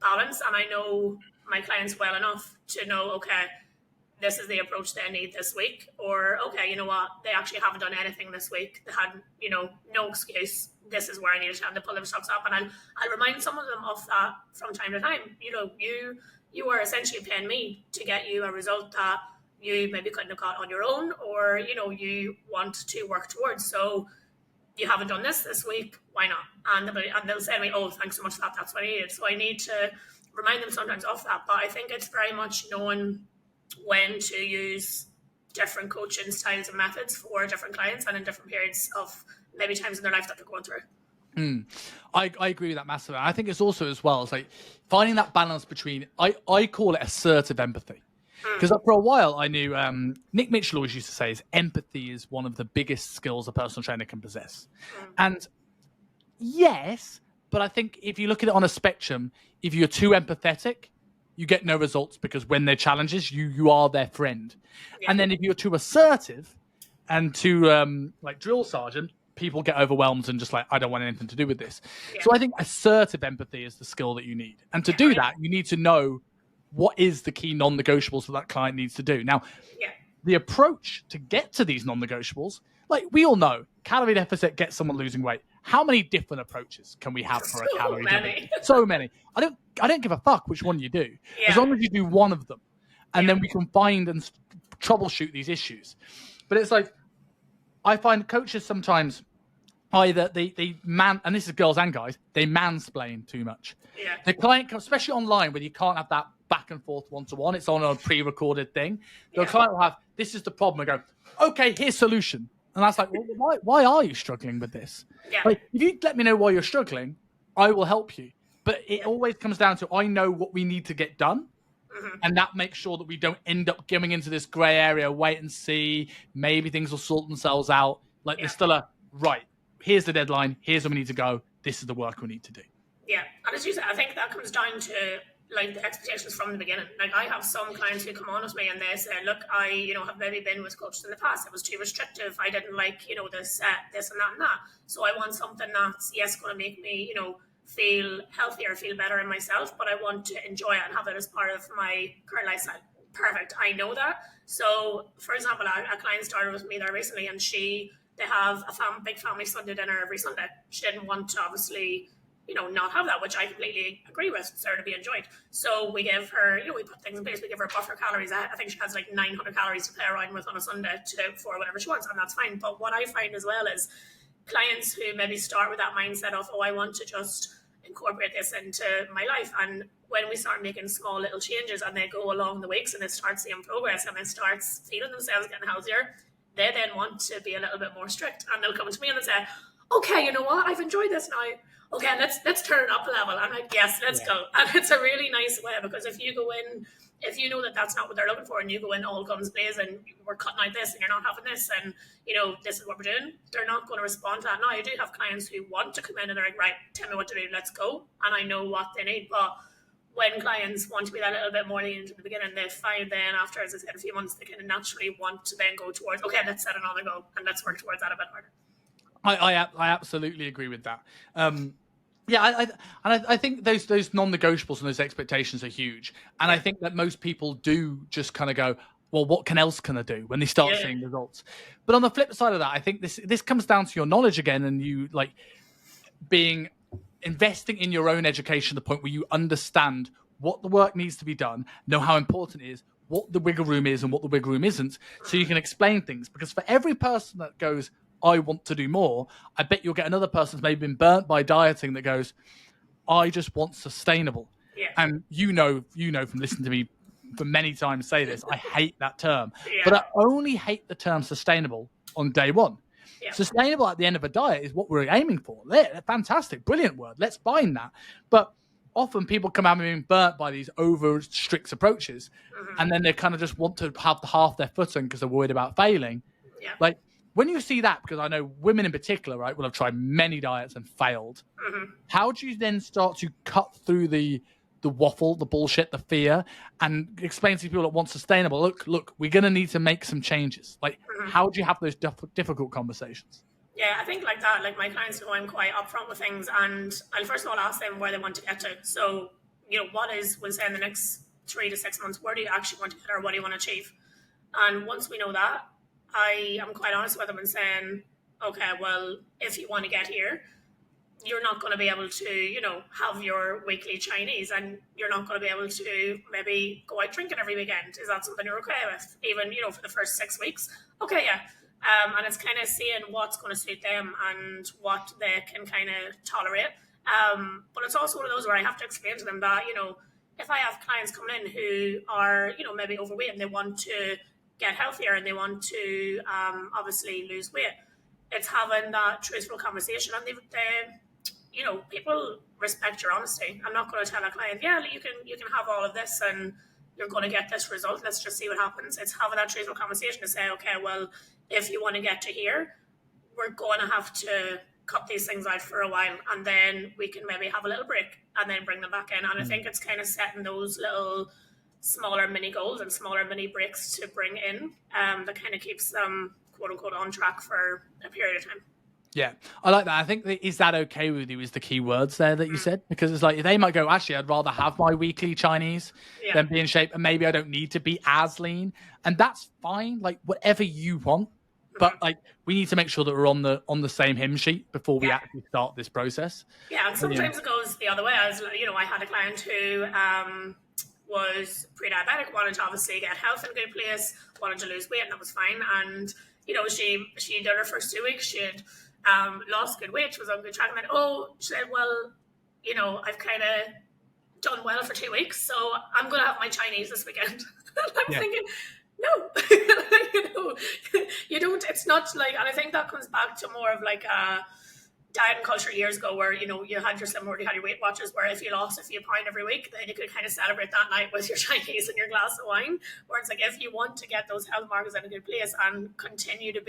balance. And I know my clients well enough to know, okay, this is the approach they need this week. Or, okay, you know what, they actually haven't done anything this week. They had, no excuse. This is where I need to pull themselves up. And I'll remind some of them of that from time to time. You are essentially paying me to get you a result that you maybe couldn't have got on your own, or, you want to work towards. So you haven't done this week, why not? And they'll say to me, oh, thanks so much for that. That's what I needed. So I need to remind them sometimes of that. But I think it's very much knowing when to use different coaching styles and methods for different clients and in different periods of maybe times in their life that they're going through. I agree with that massively. I think it's also as well, it's like finding that balance between, I call it assertive empathy. Because for a while I knew Nick Mitchell always used to say empathy is one of the biggest skills a personal trainer can possess. And yes, but I think if you look at it on a spectrum, if you're too empathetic, you get no results, because when they're challenges, you are their friend. Yeah. And then if you're too assertive and too like drill sergeant, people get overwhelmed and just like, I don't want anything to do with this. Yeah. So I think assertive empathy is the skill that you need. And to do that, you need to know what is the key non-negotiables that claient needs to do. Now, the approach to get to these non-negotiables, like we all know, calorie deficit gets someone losing weight. How many different approaches can we have for a calorie deficit? So many. I don't give a fuck which one you do, as long as you do one of them, and then we can find and troubleshoot these issues. But it's like, I find coaches sometimes either they and this is girls and guys, they mansplain too much. Yeah. The client, especially online, when you can't have that back and forth one-to-one, it's on a pre-recorded thing. The client will have, this is the problem, and go, okay, here's solution. And that's like, well, why are you struggling with this? Yeah. Like, if you let me know why you're struggling, I will help you. But it always comes down to, I know what we need to get done. And that makes sure that we don't end up going into this gray area, wait and see, maybe things will sort themselves out. Like there's still right, here's the deadline, here's where we need to go, this is the work we need to do. Yeah, and as you said, I think that comes down to like the expectations from the beginning. Like I have some clients who come on with me and they say, look, I, have maybe been with coaches in the past. It was too restrictive. I didn't like, this and that and that. So I want something that's, yes, going to make me, feel healthier, feel better in myself, but I want to enjoy it and have it as part of my current lifestyle. Perfect. I know that. So for example, a client started with me there recently, and they have a big family Sunday dinner every Sunday. She didn't want to obviously, not have that, which I completely agree with. It's there to be enjoyed. So we give her, we put things in place. We give her buffer calories. I think she has like 900 calories to play around with on a Sunday for whatever she wants, and that's fine. But what I find as well is clients who maybe start with that mindset of, I want to just incorporate this into my life. And when we start making small little changes and they go along the weeks and they start seeing progress and they start feeling themselves getting healthier, they then want to be a little bit more strict, and they'll come to me and they'll say, okay, you know what, I've enjoyed this now. Okay, let's turn it up a level. I'm like, yes, let's go. And it's a really nice way, because if you go in, if you know that that's not what they're looking for, and you go in all guns blazing, we're cutting out this and you're not having this, and you know, this is what we're doing, they're not going to respond to that. Now, I do have clients who want to come in and they're like, right, tell me what to do, let's go. And I know what they need. But when clients want to be that little bit more lenient in the beginning, they find then after, as I said, a few months, they kind of naturally want to then go towards, okay, let's set another goal and let's work towards that a bit harder. I absolutely agree with that. I think those non-negotiables and those expectations are huge. And I think that most people do just kind of go, well, what else can I do when they start seeing results? But on the flip side of that, I think this comes down to your knowledge again, and you like investing in your own education to the point where you understand what the work needs to be done, know how important it is, what the wiggle room is and what the wiggle room isn't, so you can explain things. Because for every person that goes, I want to do more, I bet you'll get another person who's maybe been burnt by dieting that goes, I just want sustainable. Yeah. And you know from listening to me for many times say this, I hate that term. Yeah. But I only hate the term sustainable on day one. Yeah. Sustainable at the end of a diet is what we're aiming for. Fantastic, brilliant word. Let's bind that. But often people come out being burnt by these over strict approaches, and then they kind of just want to have half their foot in because they're worried about failing. Yeah. Like when you see that, because I know women in particular, right, will have tried many diets and failed. How do you then start to cut through the waffle, the bullshit, the fear, and explain to people that want sustainable, look, we're going to need to make some changes. Like, how do you have those difficult conversations? Yeah, I think like that, like my clients know I'm quite upfront with things, and I'll first of all ask them where they want to get to. So, you know, we'll say in the next 3 to 6 months, where do you actually want to get, or what do you want to achieve? And once we know that, I am quite honest with them and saying, okay, well, if you want to get here, you're not going to be able to, you know, have your weekly Chinese, and you're not going to be able to maybe go out drinking every weekend. Is that something you're okay with? Even, you know, for the first 6 weeks? Okay, yeah. And it's kind of seeing what's going to suit them and what they can kind of tolerate. But it's also one of those where I have to explain to them that, you know, if I have clients coming in who are, you know, maybe overweight and they want to get healthier and they want to obviously lose weight, it's having that truthful conversation. And they you know, people respect your honesty. I'm not going to tell a client, yeah, you can have all of this and you're going to get this result. Let's just see what happens. It's having that truthful conversation to say, okay, well, if you want to get to here, we're going to have to cut these things out for a while, and then we can maybe have a little break and then bring them back in. And I think it's kind of setting those little smaller mini goals and smaller mini breaks to bring in that kind of keeps them, quote unquote, on track for a period of time. Yeah, I like that. I think is that okay with you is the key words there that you said, because it's like they might go, actually, I'd rather have my weekly Chinese than be in shape, and maybe I don't need to be as lean, and that's fine. Like whatever you want, but like we need to make sure that we're on the same hymn sheet before we actually start this process. Yeah, and sometimes it goes the other way. As you know, I had a client who was pre-diabetic, wanted to obviously get health in a good place, wanted to lose weight, and that was fine. And you know, she did her first 2 weeks. She had lost good weight, she was on good track, and then she said, well, you know, I've kind of done well for 2 weeks, so I'm going to have my Chinese this weekend. I'm thinking, no, you know, you don't, it's not like, and I think that comes back to more of like a diet and culture years ago where, you know, you had your Weight Watchers where if you lost a few pounds every week, then you could kind of celebrate that night with your Chinese and your glass of wine. Where it's like, if you want to get those health markers in a good place and continue to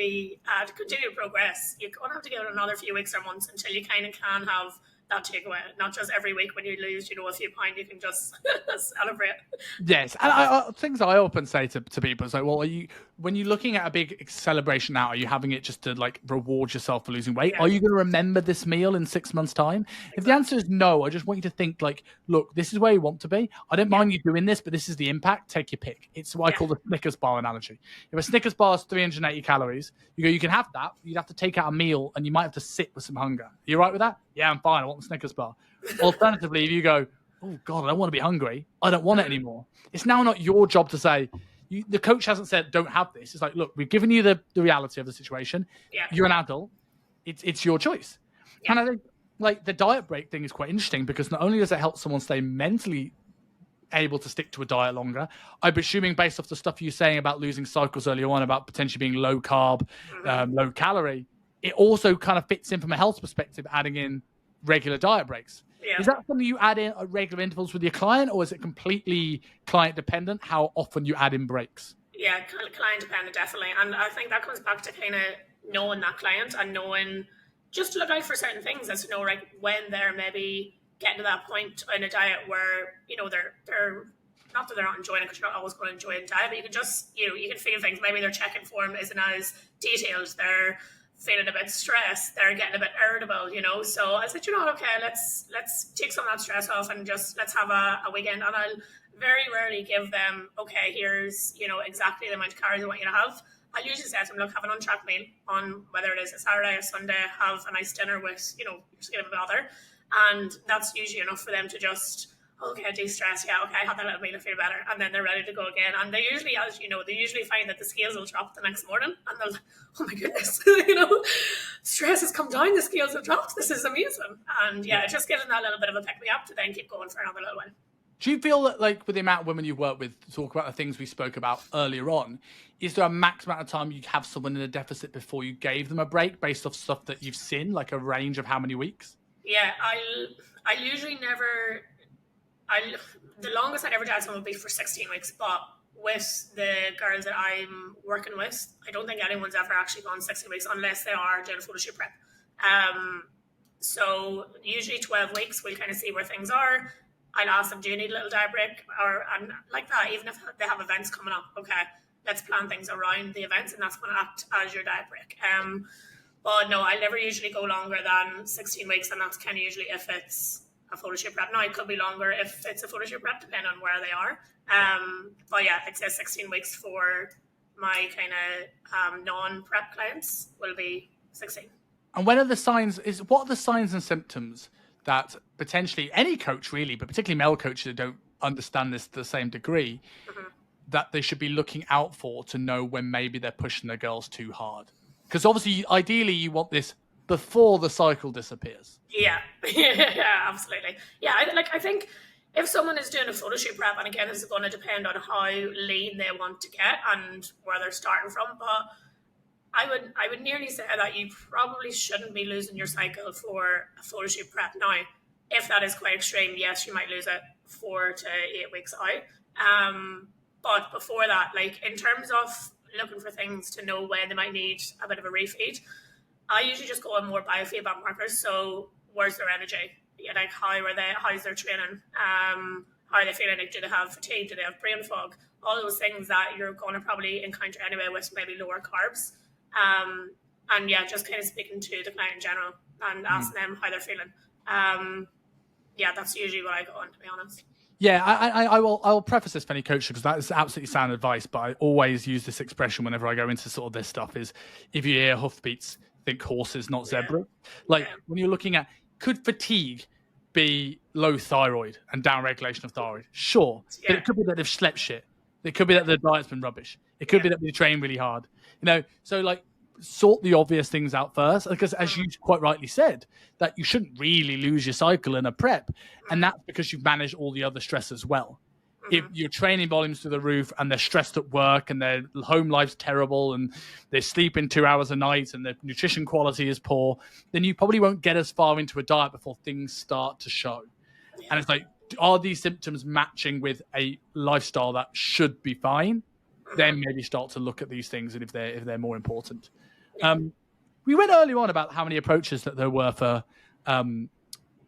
progress, you're going to have to give it another few weeks or months until you kind of can have that takeaway. Not just every week when you lose, you know, a few pounds, you can just celebrate. Yes, and things I often say to people is like, well, when you're looking at a big celebration now, are you having it just to like reward yourself for losing weight? Are you going to remember this meal in 6 months' time? Exactly. If the answer is no, I just want you to think like, look, this is where you want to be. I don't mind you doing this, but this is the impact. Take your pick. It's what I call the Snickers bar analogy. If a Snickers bar is 380 calories, you can have that. You'd have to take out a meal and you might have to sit with some hunger. Are you right with that? Yeah, I'm fine. I want the Snickers bar. Alternatively, if you go, oh God, I don't want to be hungry, I don't want it anymore. It's now not your job to say, the coach hasn't said, don't have this. It's like, look, we've given you the reality of the situation. Yeah. You're an adult. It's your choice. Yeah. And I think like the diet break thing is quite interesting because not only does it help someone stay mentally able to stick to a diet longer, I'm assuming based off the stuff you're saying about losing cycles earlier on about potentially being low carb, low calorie, it also kind of fits in from a health perspective, adding in regular diet breaks. Yeah. Is that something you add in at regular intervals with your client, or is it completely client dependent how often you add in breaks? Yeah, client dependent, definitely. And I think that comes back to kind of knowing that client and knowing just to look out for certain things as to know, like, when they're maybe getting to that point in a diet where, you know, they're not that they're not enjoying it, because you're not always going to enjoy a diet, but you can just, you know, you can feel things. Maybe their check-in form isn't as detailed. They're feeling a bit stressed. They're getting a bit irritable, you know. So I said, you know, okay, let's take some of that stress off and just let's have a weekend. And I'll very rarely give them, okay, here's, you know, exactly the amount of calories I want you to have. I usually say to them, look, have an untracked meal on whether it is a Saturday or Sunday, have a nice dinner with, you know, just give them a bother. And that's usually enough for them to just, okay, de-stress, yeah, okay, I had that little meal, I feel better. And then they're ready to go again. And they usually, as you know, they usually find that the scales will drop the next morning. And they'll, oh my goodness, you know, stress has come down, the scales have dropped, this is amazing. And yeah, it just gives them that little bit of a pick-me-up to then keep going for another little while. Do you feel that, like, with the amount of women you've worked with, to talk about the things we spoke about earlier on, is there a max amount of time you have someone in a deficit before you gave them a break based off stuff that you've seen, like a range of how many weeks? Yeah, I usually never, the longest I'd ever done someone would be for 16 weeks, but with the girls that I'm working with, I don't think anyone's ever actually gone 16 weeks unless they are doing a photo shoot prep. So usually 12 weeks, we'll kind of see where things are. I'll ask them, do you need a little diet break? And like that, even if they have events coming up, okay, let's plan things around the events, and that's going to act as your diet break. But no, I never usually go longer than 16 weeks, and that's kind of usually if it's a photo shoot prep. Now, it could be longer if it's a photo shoot prep, depending on where they are. But yeah, it says 16 weeks for my kind of non-prep clients will be 16. And what are the signs and symptoms that potentially any coach really, but particularly male coaches that don't understand this to the same degree, that they should be looking out for to know when maybe they're pushing their girls too hard? Because obviously, ideally, you want this before the cycle disappears. Yeah, yeah, absolutely. Yeah, I think if someone is doing a photo shoot prep, and again, this is going to depend on how lean they want to get and where they're starting from, but I would nearly say that you probably shouldn't be losing your cycle for a photo shoot prep. Now, if that is quite extreme, yes, you might lose it 4 to 8 weeks out. But before that, like in terms of looking for things to know when they might need a bit of a refeed, I usually just go on more biofeedback markers. So where's their energy? Yeah, like how's their training? How are they feeling? Like, do they have fatigue? Do they have brain fog? All those things that you're going to probably encounter anyway with maybe lower carbs. And yeah, just kind of speaking to the client in general and asking them how they're feeling. Yeah, that's usually what I go on, to be honest. Yeah, I will preface this for any coach because that is absolutely sound advice, but I always use this expression whenever I go into sort of this stuff is, if you hear hoofbeats, think horses, not zebra. When you're looking at, could fatigue be low thyroid and downregulation of thyroid? Sure, but it could be that they've slept shit. It could be that the diet's been rubbish. It could be that they train really hard. You know, so like sort the obvious things out first, because as you quite rightly said, that you shouldn't really lose your cycle in a prep, and that's because you've managed all the other stress as well. If your training volumes through the roof and they're stressed at work and their home life's terrible and they're sleeping 2 hours a night and their nutrition quality is poor, then you probably won't get as far into a diet before things start to show. And it's like, are these symptoms matching with a lifestyle that should be fine? Then maybe start to look at these things and if they're more important. We went earlier on about how many approaches that there were for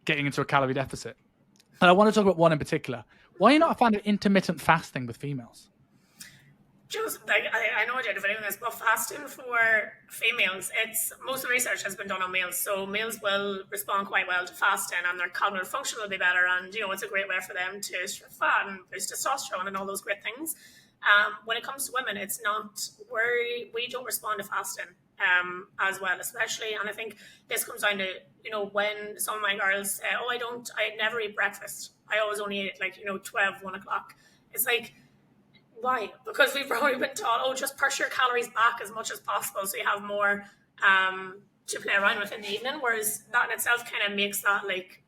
getting into a calorie deficit. And I want to talk about one in particular. Why are you not a fan of intermittent fasting with females? Just like, I know I did a video on this, but fasting for females, most of the research has been done on males. So males will respond quite well to fasting and their cognitive function will be better. And, you know, it's a great way for them to strip fat and boost testosterone and all those great things. When it comes to women, it's not we don't respond to fasting as well, especially. And I think this comes down to, you know, when some of my girls say, oh, I never eat breakfast. I always only eat like, 12, 1 o'clock. It's like, why? Because we've probably been taught, oh, just push your calories back as much as possible so you have more to play around with in the evening, whereas that in itself kind of makes that like,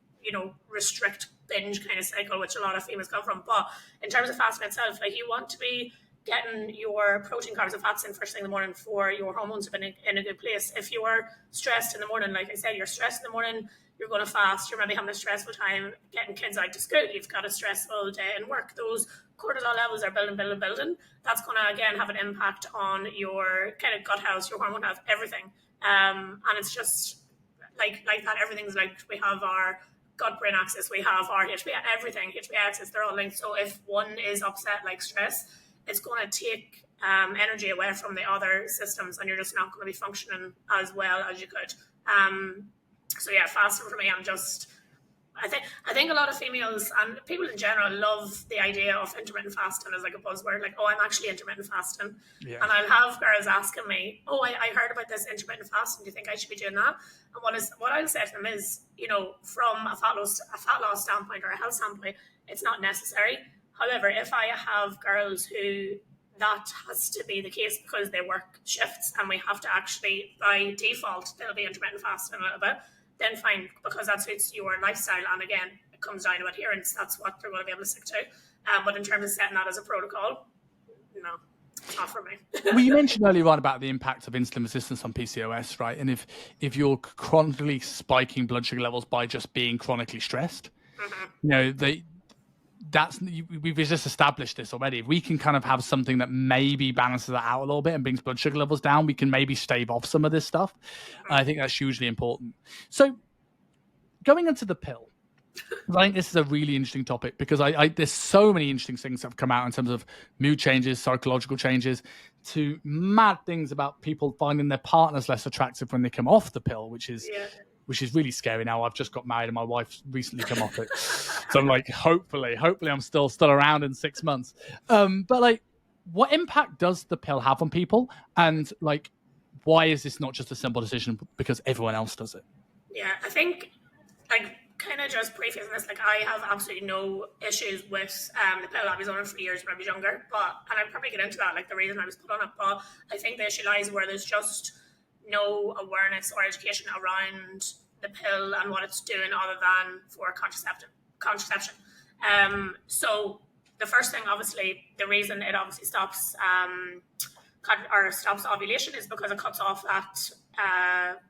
restrict binge kind of cycle, which a lot of females come from. But in terms of fasting itself, like you want to be getting your protein, carbs, and fats in first thing in the morning for your hormones to be in a good place. If you are stressed in the morning, like I said, you're stressed in the morning, you're going to fast, you're maybe having a stressful time getting kids out to school, you've got a stressful day in work, those cortisol levels are building. That's going to, again, have an impact on your kind of gut health, your hormone health, everything. And it's just like that, everything's like, we have our gut-brain axis, we have our HPA, everything, HPA axis, they're all linked. So if one is upset, like stress, it's going to take energy away from the other systems, and you're just not going to be functioning as well as you could. So yeah, fasting for me, I think a lot of females and people in general love the idea of intermittent fasting as like a buzzword, like, oh, I'm actually intermittent fasting. Yeah. And I'll have girls asking me, oh, I heard about this intermittent fasting. Do you think I should be doing that? And what I'll say to them is, from a fat loss standpoint or a health standpoint, it's not necessary. However, if I have girls who that has to be the case because they work shifts and we have to actually, by default, they'll be intermittent fasting a little bit, then fine, because that suits your lifestyle. And again, it comes down to adherence. That's what they're going to be able to stick to. But in terms of setting that as a protocol, no, it's not for me. Well, you mentioned earlier on about the impact of insulin resistance on PCOS, right? And if you're chronically spiking blood sugar levels by just being chronically stressed, we've just established this already. If we can kind of have something that maybe balances that out a little bit and brings blood sugar levels down, we can maybe stave off some of this stuff. I think that's hugely important. So going into the pill, I think this is a really interesting topic because there's so many interesting things that have come out in terms of mood changes, psychological changes, to mad things about people finding their partners less attractive when they come off the pill, which is really scary now. I've just got married and my wife's recently come off it. So I'm like, hopefully I'm still around in 6 months. But like, what impact does the pill have on people? And like, why is this not just a simple decision because everyone else does it? Yeah, I think like kind of just prefacing this, like I have absolutely no issues with the pill. I was on it for years when I was younger, and I'll probably get into that, like the reason I was put on it. But I think the issue lies where there's just no awareness or education around the pill and what it's doing other than for contraception. So the first thing, obviously, the reason it obviously stops ovulation is because it cuts off that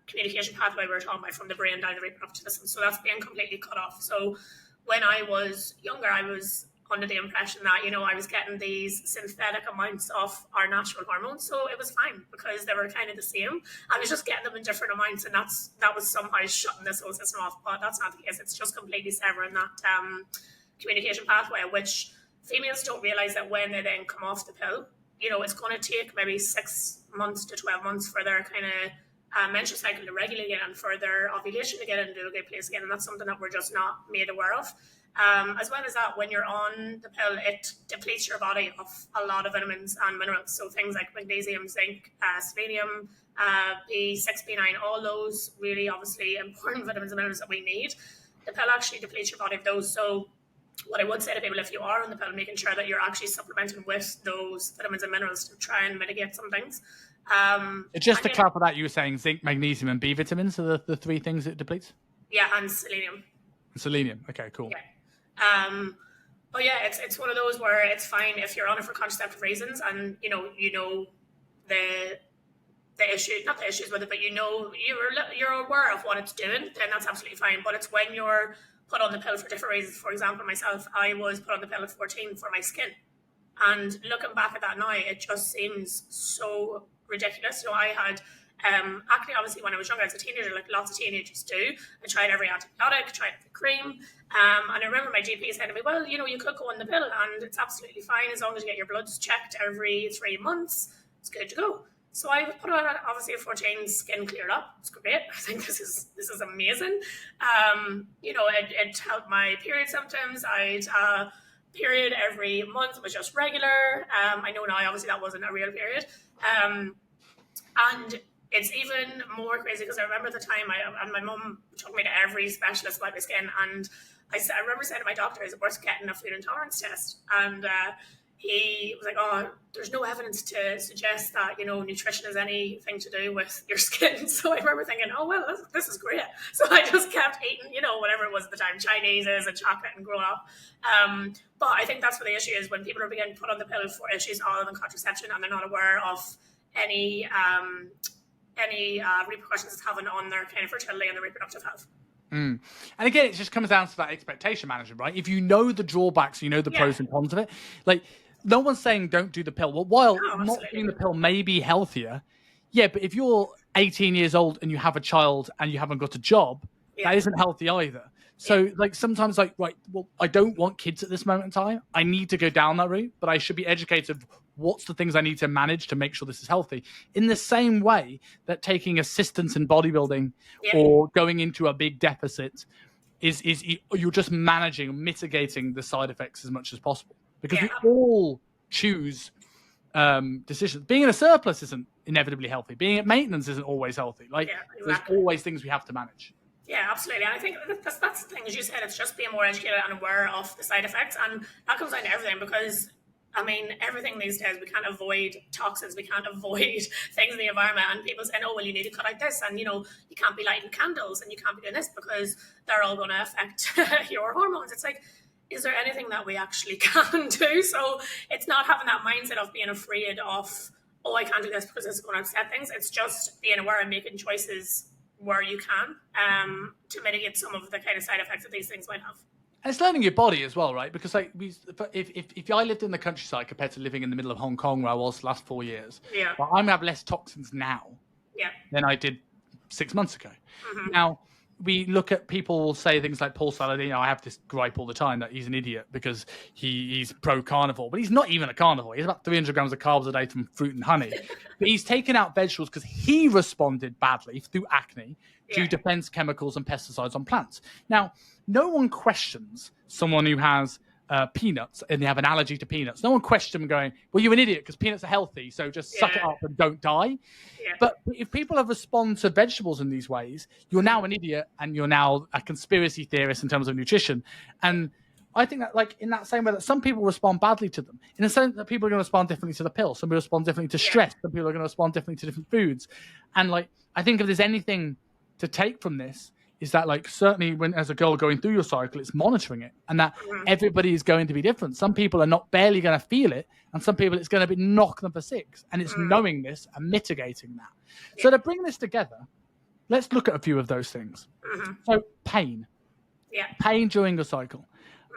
communication pathway we were talking about from the brain down the reproductive system. So that's being completely cut off. So when I was younger, I was under the impression that, I was getting these synthetic amounts of our natural hormones. So it was fine because they were kind of the same. I was just getting them in different amounts, and that was somehow shutting this whole system off. But that's not the case. It's just completely severing that communication pathway, which females don't realize that when they then come off the pill, it's going to take maybe 6 months to 12 months for their kind of menstrual cycle to regulate again and for their ovulation to get into a good place again. And that's something that we're just not made aware of. As well as that, when you're on the pill, it depletes your body of a lot of vitamins and minerals. So things like magnesium, zinc, selenium, B6, B9, all those really obviously important vitamins and minerals that we need. The pill actually depletes your body of those. So what I would say to people, if you are on the pill, making sure that you're actually supplementing with those vitamins and minerals to try and mitigate some things. Just to clarify that, you were saying zinc, magnesium, and B vitamins are the three things it depletes? Yeah, and selenium. Selenium. Okay, cool. Yeah. But yeah, it's one of those where it's fine if you're on it for contraceptive reasons and the issue, not the issues with it, but you're aware of what it's doing, then that's absolutely fine. But it's when you're put on the pill for different reasons. For example, myself, I was put on the pill at 14 for my skin, and looking back at that now, it just seems so ridiculous. I had acne, obviously, when I was younger as a teenager, like lots of teenagers do. I tried every antibiotic, tried every cream, and I remember my GP saying to me, well, you could go on the pill and it's absolutely fine as long as you get your bloods checked every 3 months, it's good to go. So I put on, obviously, at 14, skin cleared up. It's great. I think this is amazing. It helped my period symptoms. I'd period every month. It was just regular. I know now, obviously, that wasn't a real period. And it's even more crazy because I remember the time my mum took me to every specialist about my skin, and I remember saying to my doctor, is it worth getting a food intolerance test? And he was like, oh, there's no evidence to suggest that, nutrition has anything to do with your skin. So I remember thinking, oh, well, this is great. So I just kept eating, whatever it was at the time, Chinese's and chocolate and growing up. But I think that's what the issue is when people are being put on the pill for issues other than contraception and they're not aware of any repercussions it's having on their kind of fertility and their reproductive health. And again, it just comes down to that expectation management, right? If you know the drawbacks, you know the pros and cons of it. Like, no one's saying don't do the pill. Well, while not doing the pill may be healthier, but if you're 18 years old and you have a child and you haven't got a job, that isn't healthy either. So, like, sometimes, like, right, well, I don't want kids at this moment in time. I need to go down that route, but I should be educated of what's the things I need to manage to make sure this is healthy. In the same way that taking assistance in bodybuilding or going into a big deficit is you're just managing, mitigating the side effects as much as possible. Because we all choose decisions. Being in a surplus isn't inevitably healthy. Being at maintenance isn't always healthy. Like, there's always things we have to manage. Yeah, absolutely. And I think that's the thing, as you said, it's just being more educated and aware of the side effects. And that comes down to everything because, everything these days, we can't avoid toxins. We can't avoid things in the environment. And people say, oh, well, you need to cut out this. And, you can't be lighting candles and you can't be doing this because they're all going to affect your hormones. It's like, is there anything that we actually can do? So it's not having that mindset of being afraid of, oh, I can't do this because it's going to upset things. It's just being aware and making choices where you can to mitigate some of the kind of side effects that these things might have. And it's learning your body as well, right? Because like if I lived in the countryside compared to living in the middle of Hong Kong where I was the last 4 years, well, I'm gonna have less toxins now than I did 6 months ago. Now, we look at people will say things like Paul Saladino. I have this gripe all the time that he's an idiot because he's pro-carnivore, but he's not even a carnivore. He has about 300 grams of carbs a day from fruit and honey. But he's taken out vegetables because he responded badly through acne to defense chemicals and pesticides on plants. Now, no one questions someone who has peanuts and they have an allergy to peanuts. No one questions them going, well, you're an idiot because peanuts are healthy, so just suck it up and don't die. But if people have responded to vegetables in these ways, you're now an idiot and you're now a conspiracy theorist in terms of nutrition. And I think that, like, in that same way that some people respond badly to them, in the sense that people are going to respond differently to the pill. Some people respond differently to stress. Some people are going to respond differently to different foods. And, like, I think if there's anything to take from this, is that, like, certainly when as a girl going through your cycle, it's monitoring it, and that everybody is going to be different. Some people are not barely going to feel it, and some people it's going to be knocking them for six. And it's knowing this and mitigating that. So to bring this together, let's look at a few of those things. So pain, pain during your cycle.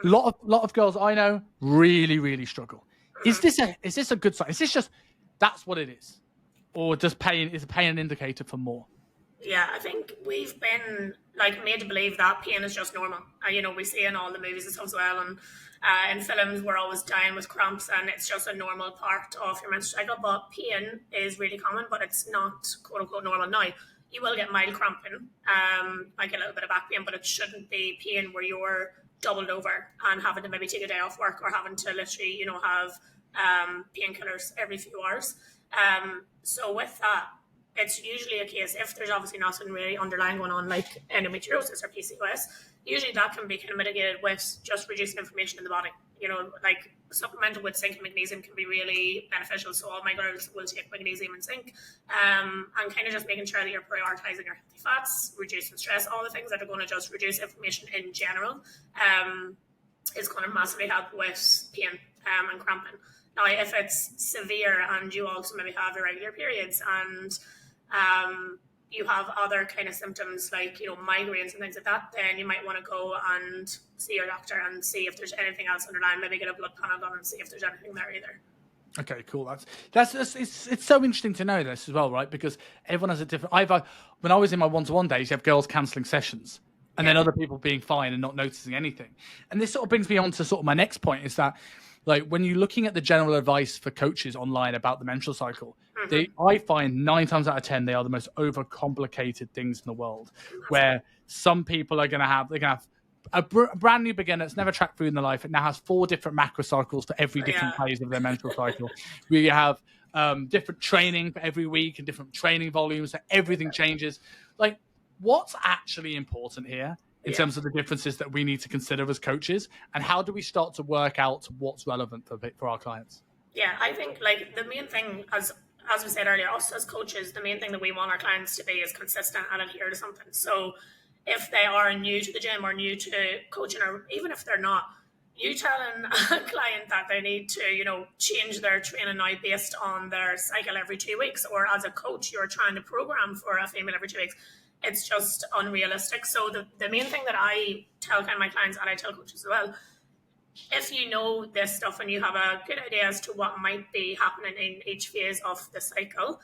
A lot of girls I know really, really struggle. Is this a good sign? Is this just that's what it is, or is pain an indicator for more? Yeah, I think we've been made to believe that pain is just normal. We see in all the movies and stuff as well, and in films we're always dying with cramps, and it's just a normal part of your menstrual cycle. But pain is really common, but it's not quote unquote normal. Now, you will get mild cramping, like a little bit of back pain, but it shouldn't be pain where you're doubled over and having to maybe take a day off work or having to literally, have painkillers every few hours. So with that, it's usually a case, if there's obviously nothing really underlying going on, like endometriosis or PCOS, usually that can be kind of mitigated with just reducing inflammation in the body. Like supplemental with zinc and magnesium can be really beneficial. So all my girls will take magnesium and zinc, and kind of just making sure that you're prioritizing your healthy fats, reducing stress, all the things that are going to just reduce inflammation in general, is going to massively help with pain and cramping. Now, if it's severe and you also maybe have irregular periods and you have other kind of symptoms like, migraines and things like that, then you might want to go and see your doctor and see if there's anything else underlying, maybe get a blood panel done and see if there's anything there either. Okay, cool. That's it's so interesting to know this as well, right? Because everyone has a different. When I was in my one-to-one days, you have girls cancelling sessions, and then other people being fine and not noticing anything. And this sort of brings me on to sort of my next point is that, like, when you're looking at the general advice for coaches online about the menstrual cycle, I find 9 times out of 10 they are the most overcomplicated things in the world. Where some people are going to have a brand new beginner that's never tracked food in their life. It now has 4 different macrocycles for every different phase of their menstrual cycle. We have different training for every week and different training volumes, so everything changes. Like, what's actually important here in terms of the differences that we need to consider as coaches, and how do we start to work out what's relevant for our clients? Yeah, I think like the main thing, as we said earlier, us as coaches, the main thing that we want our clients to be is consistent and adhere to something. So if they are new to the gym or new to coaching, or even if they're not, you telling a client that they need to, change their training now based on their cycle every 2 weeks, or as a coach, you're trying to program for a female every 2 weeks, it's just unrealistic. So the main thing that I tell kind of my clients, and I tell coaches as well, if you know this stuff and you have a good idea as to what might be happening in each phase of the cycle,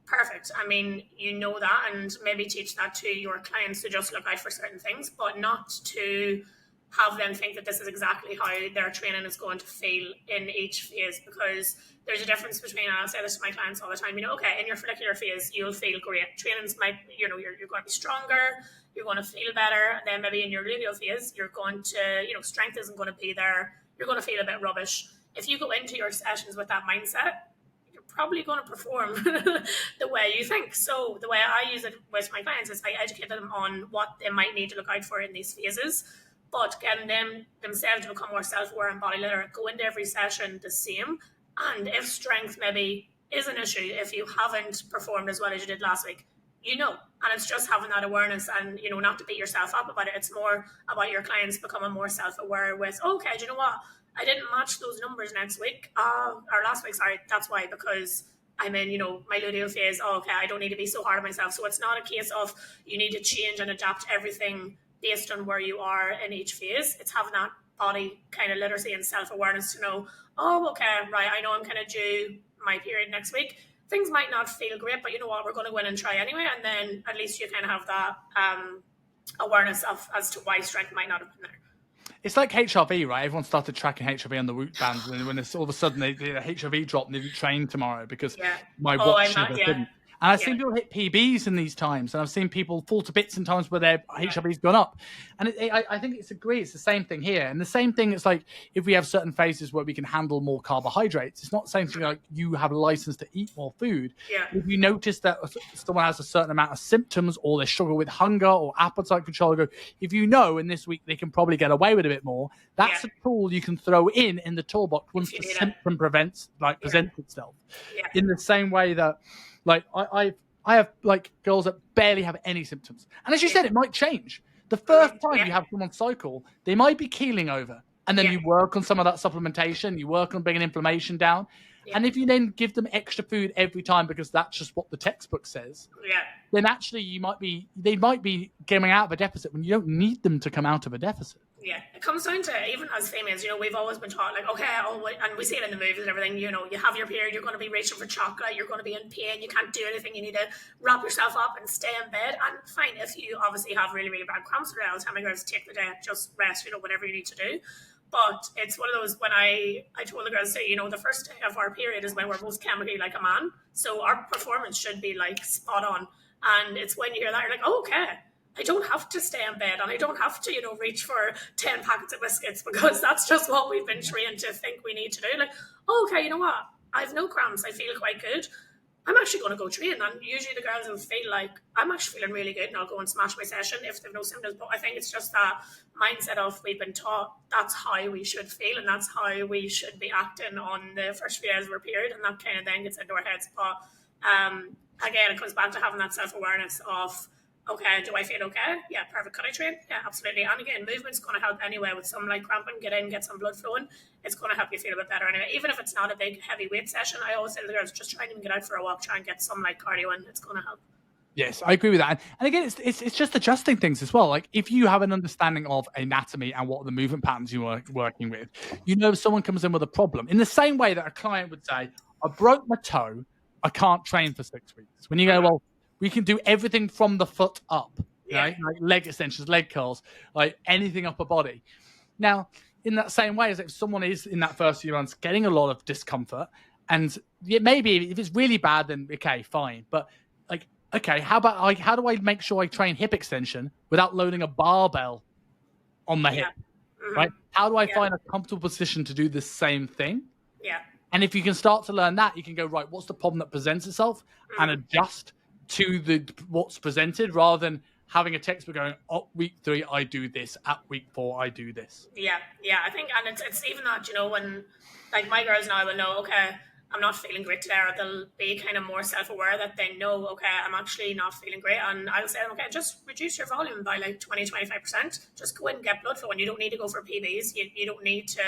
perfect. I mean, you know that, and maybe teach that to your clients to just look out for certain things, but not to have them think that this is exactly how their training is going to feel in each phase, because there's a difference between, and I'll say this to my clients all the time, okay, in your follicular phase, you'll feel great. Trainings might, you're going to be stronger, you're going to feel better. And then maybe in your luteal phase, you're going to, strength isn't going to be there. You're going to feel a bit rubbish. If you go into your sessions with that mindset, you're probably going to perform the way you think. So the way I use it with my clients is I educate them on what they might need to look out for in these phases, but getting them themselves to become more self-aware and body literate, go into every session the same. And if strength maybe is an issue, if you haven't performed as well as you did last week, and it's just having that awareness and, not to beat yourself up about it. It's more about your clients becoming more self-aware with, okay, do you know what? I didn't match those numbers next week, or last week, sorry. That's why, because I'm in, my luteal phase. Oh, okay, I don't need to be so hard on myself. So it's not a case of you need to change and adapt everything based on where you are in each phase. It's having that body kind of literacy and self-awareness to know, oh, okay, right, I know I'm kind of due my period next week. Things might not feel great, but you know what, we're going to go in and try anyway. And then at least you kind of have that awareness of as to why strength might not have been there. It's like HRV, right? Everyone started tracking HRV on the root bands, and when it's all of a sudden the HRV dropped and they didn't train tomorrow because my watch didn't. And I've seen people hit PBs in these times, and I've seen people fall to bits in times where their HRV's gone up. And I think it's the same thing here. And the same thing, it's like if we have certain phases where we can handle more carbohydrates, it's not the same thing like you have a license to eat more food. Yeah. If you notice that someone has a certain amount of symptoms or they struggle with hunger or appetite control, if you know in this week they can probably get away with a bit more, that's a tool you can throw in the toolbox once the symptom presents itself. Yeah. In the same way that like I have like girls that barely have any symptoms. And as you said, it might change. The first time you have someone cycle, they might be keeling over. And then you work on some of that supplementation, you work on bringing inflammation down. Yeah. And if you then give them extra food every time because that's just what the textbook says, then actually they might be coming out of a deficit when you don't need them to come out of a deficit. Yeah, it comes down to, even as females, we've always been taught like, okay, and we see it in the movies and everything, you have your period, you're going to be reaching for chocolate, you're going to be in pain, you can't do anything, you need to wrap yourself up and stay in bed. And fine, if you obviously have really, really bad cramps or else, my girls take the day, just rest, whatever you need to do. But it's one of those, when I told the girls, the first day of our period is when we're most chemically like a man. So our performance should be like spot on. And it's when you hear that, you're like, oh, okay, I don't have to stay in bed and I don't have to, reach for 10 packets of biscuits because that's just what we've been trained to think we need to do. Like, oh, okay, you know what? I have no cramps. I feel quite good. I'm actually going to go train. And usually the girls will feel like, I'm actually feeling really good and I'll go and smash my session if they've no symptoms. But I think it's just that mindset of we've been taught that's how we should feel and that's how we should be acting on the first few days of our period. And that kind of then gets into our heads. But again, it comes back to having that self-awareness of, okay, do I feel okay? Yeah, perfect. Can I train? Yeah, absolutely. And again, movement's going to help anyway with some like cramping, get some blood flowing. It's going to help you feel a bit better anyway. Even if it's not a big heavy weight session, I always say to the girls, just try and even get out for a walk, try and get some like cardio in. It's going to help. Yes, I agree with that. And again, it's just adjusting things as well. Like if you have an understanding of anatomy and what the movement patterns you are working with, if someone comes in with a problem, in the same way that a client would say, I broke my toe, I can't train for 6 weeks. When you go, well, we can do everything from the foot up, right? Like leg extensions, leg curls, like anything upper body. Now, in that same way, as if someone is in that first few months getting a lot of discomfort, and maybe if it's really bad, then okay, fine. But like, okay, how do I make sure I train hip extension without loading a barbell on the hip, right? How do I find a comfortable position to do the same thing? Yeah. And if you can start to learn that, you can go, right, what's the problem that presents itself and adjust to what's presented rather than having a textbook going, at week 3, I do this. At week 4, I do this. Yeah. I think, and it's even that, when, like, my girls now will know, okay, I'm not feeling great today, or they'll be kind of more self-aware that they know, okay, I'm actually not feeling great. And I'll say, okay, just reduce your volume by like 20-25%. Just go in and get blood flow, and you don't need to go for PBs. You don't need to,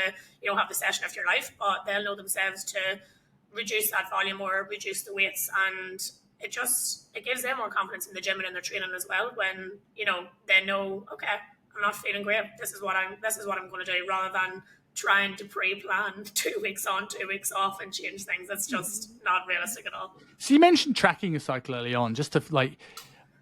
have the session of your life, but they'll know themselves to reduce that volume or reduce the weights. And it gives them more confidence in the gym and in their training as well, when, they know, okay, I'm not feeling great. This is what I'm going to do, rather than trying to pre-plan 2 weeks on, 2 weeks off and change things. That's just not realistic at all. So you mentioned tracking a cycle early on, just to like,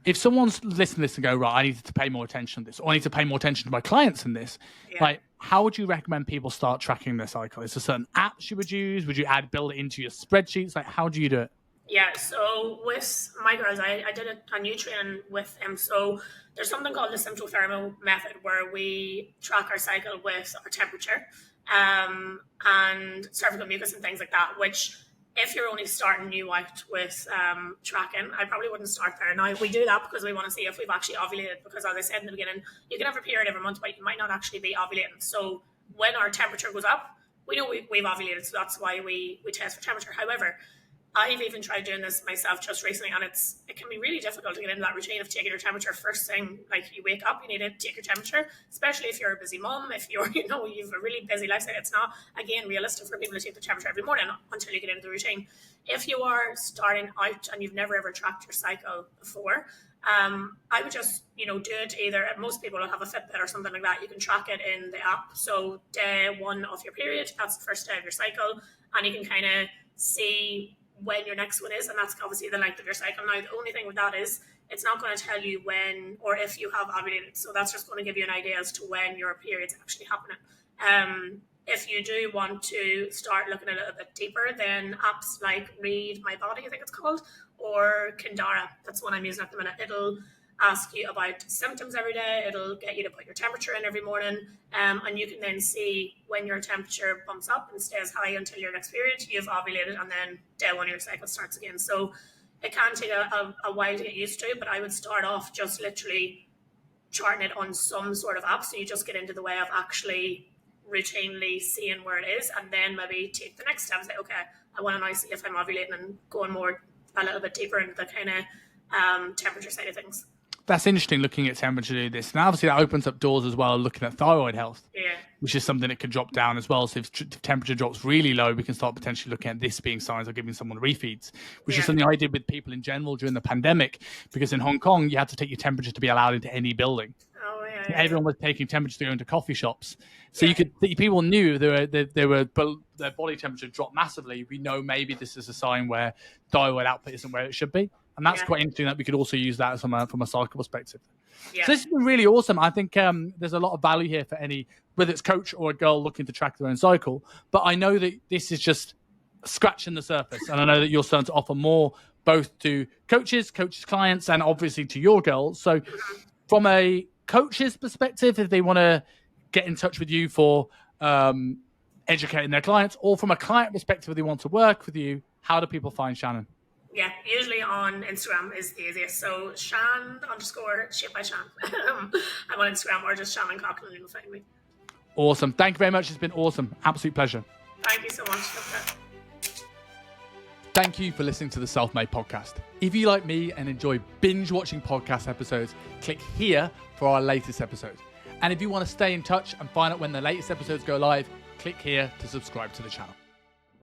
if someone's listening to this and go, right, I need to pay more attention to this, or I need to pay more attention to my clients in this, like, how would you recommend people start tracking their cycle? Is there certain apps you would use? Would you build it into your spreadsheets? Like, how do you do it? Yeah, so with my girls, I did a new training with them. So there's something called the simple thermo method, where we track our cycle with our temperature and cervical mucus and things like that, which, if you're only starting new out with tracking, I probably wouldn't start there. Now, we do that because we want to see if we've actually ovulated, because, as I said in the beginning, you can have a period every month, but you might not actually be ovulating. So when our temperature goes up, we know we've ovulated, so that's why we test for temperature. However, I've even tried doing this myself just recently, and it can be really difficult to get into that routine of taking your temperature first thing. Like, you wake up, you need to take your temperature, especially if you're a busy mom, if you're, you've a really busy lifestyle. It's not, again, realistic for people to take the temperature every morning until you get into the routine. If you are starting out and you've never ever tracked your cycle before, I would just, do it either. Most people will have a Fitbit or something like that. You can track it in the app. So day 1 of your period, that's the first day of your cycle, and you can kind of see when your next one is, and that's obviously the length of your cycle. Now, the only thing with that is it's not going to tell you when or if you have ovulated, so that's just going to give you an idea as to when your period's actually happening. If you do want to start looking a little bit deeper, then apps like Read My Body, I think it's called, or Kindara, that's one I'm using at the minute. It'll ask you about symptoms every day. It'll get you to put your temperature in every morning, and you can then see when your temperature bumps up and stays high until your next period, you've ovulated, and then day 1 of your cycle starts again. So it can take a while to get used to, but I would start off just literally charting it on some sort of app, so you just get into the way of actually routinely seeing where it is, and then maybe take the next step and say, okay, I want to now see if I'm ovulating, and going a little bit deeper into the kind of temperature side of things. That's interesting, looking at temperature to do this. And obviously that opens up doors as well, looking at thyroid health, which is something that can drop down as well. So if temperature drops really low, we can start potentially looking at this being signs of giving someone refeeds, which is something I did with people in general during the pandemic, because in Hong Kong, you had to take your temperature to be allowed into any building. Everyone was taking temperature to go into coffee shops. So people knew their body temperature dropped massively. We know maybe this is a sign where thyroid output isn't where it should be. And that's quite interesting that we could also use that from a cycle perspective. Yeah. So this has been really awesome. I think there's a lot of value here for whether it's coach or a girl looking to track their own cycle. But I know that this is just scratching the surface. And I know that you're starting to offer more both to coaches, clients, and obviously to your girls. So from a coach's perspective, if they want to get in touch with you for educating their clients, or from a client perspective, if they want to work with you, how do people find Shannon? Yeah, usually on Instagram is the easiest. So Shan_shape by Shan. I'm on Instagram, or just Shannon Cocklin, you'll find me. Awesome. Thank you very much. It's been awesome. Absolute pleasure. Thank you so much. Thank you for listening to the Self-Made Podcast. If you like me and enjoy binge watching podcast episodes, click here for our latest episode. And if you want to stay in touch and find out when the latest episodes go live, click here to subscribe to the channel.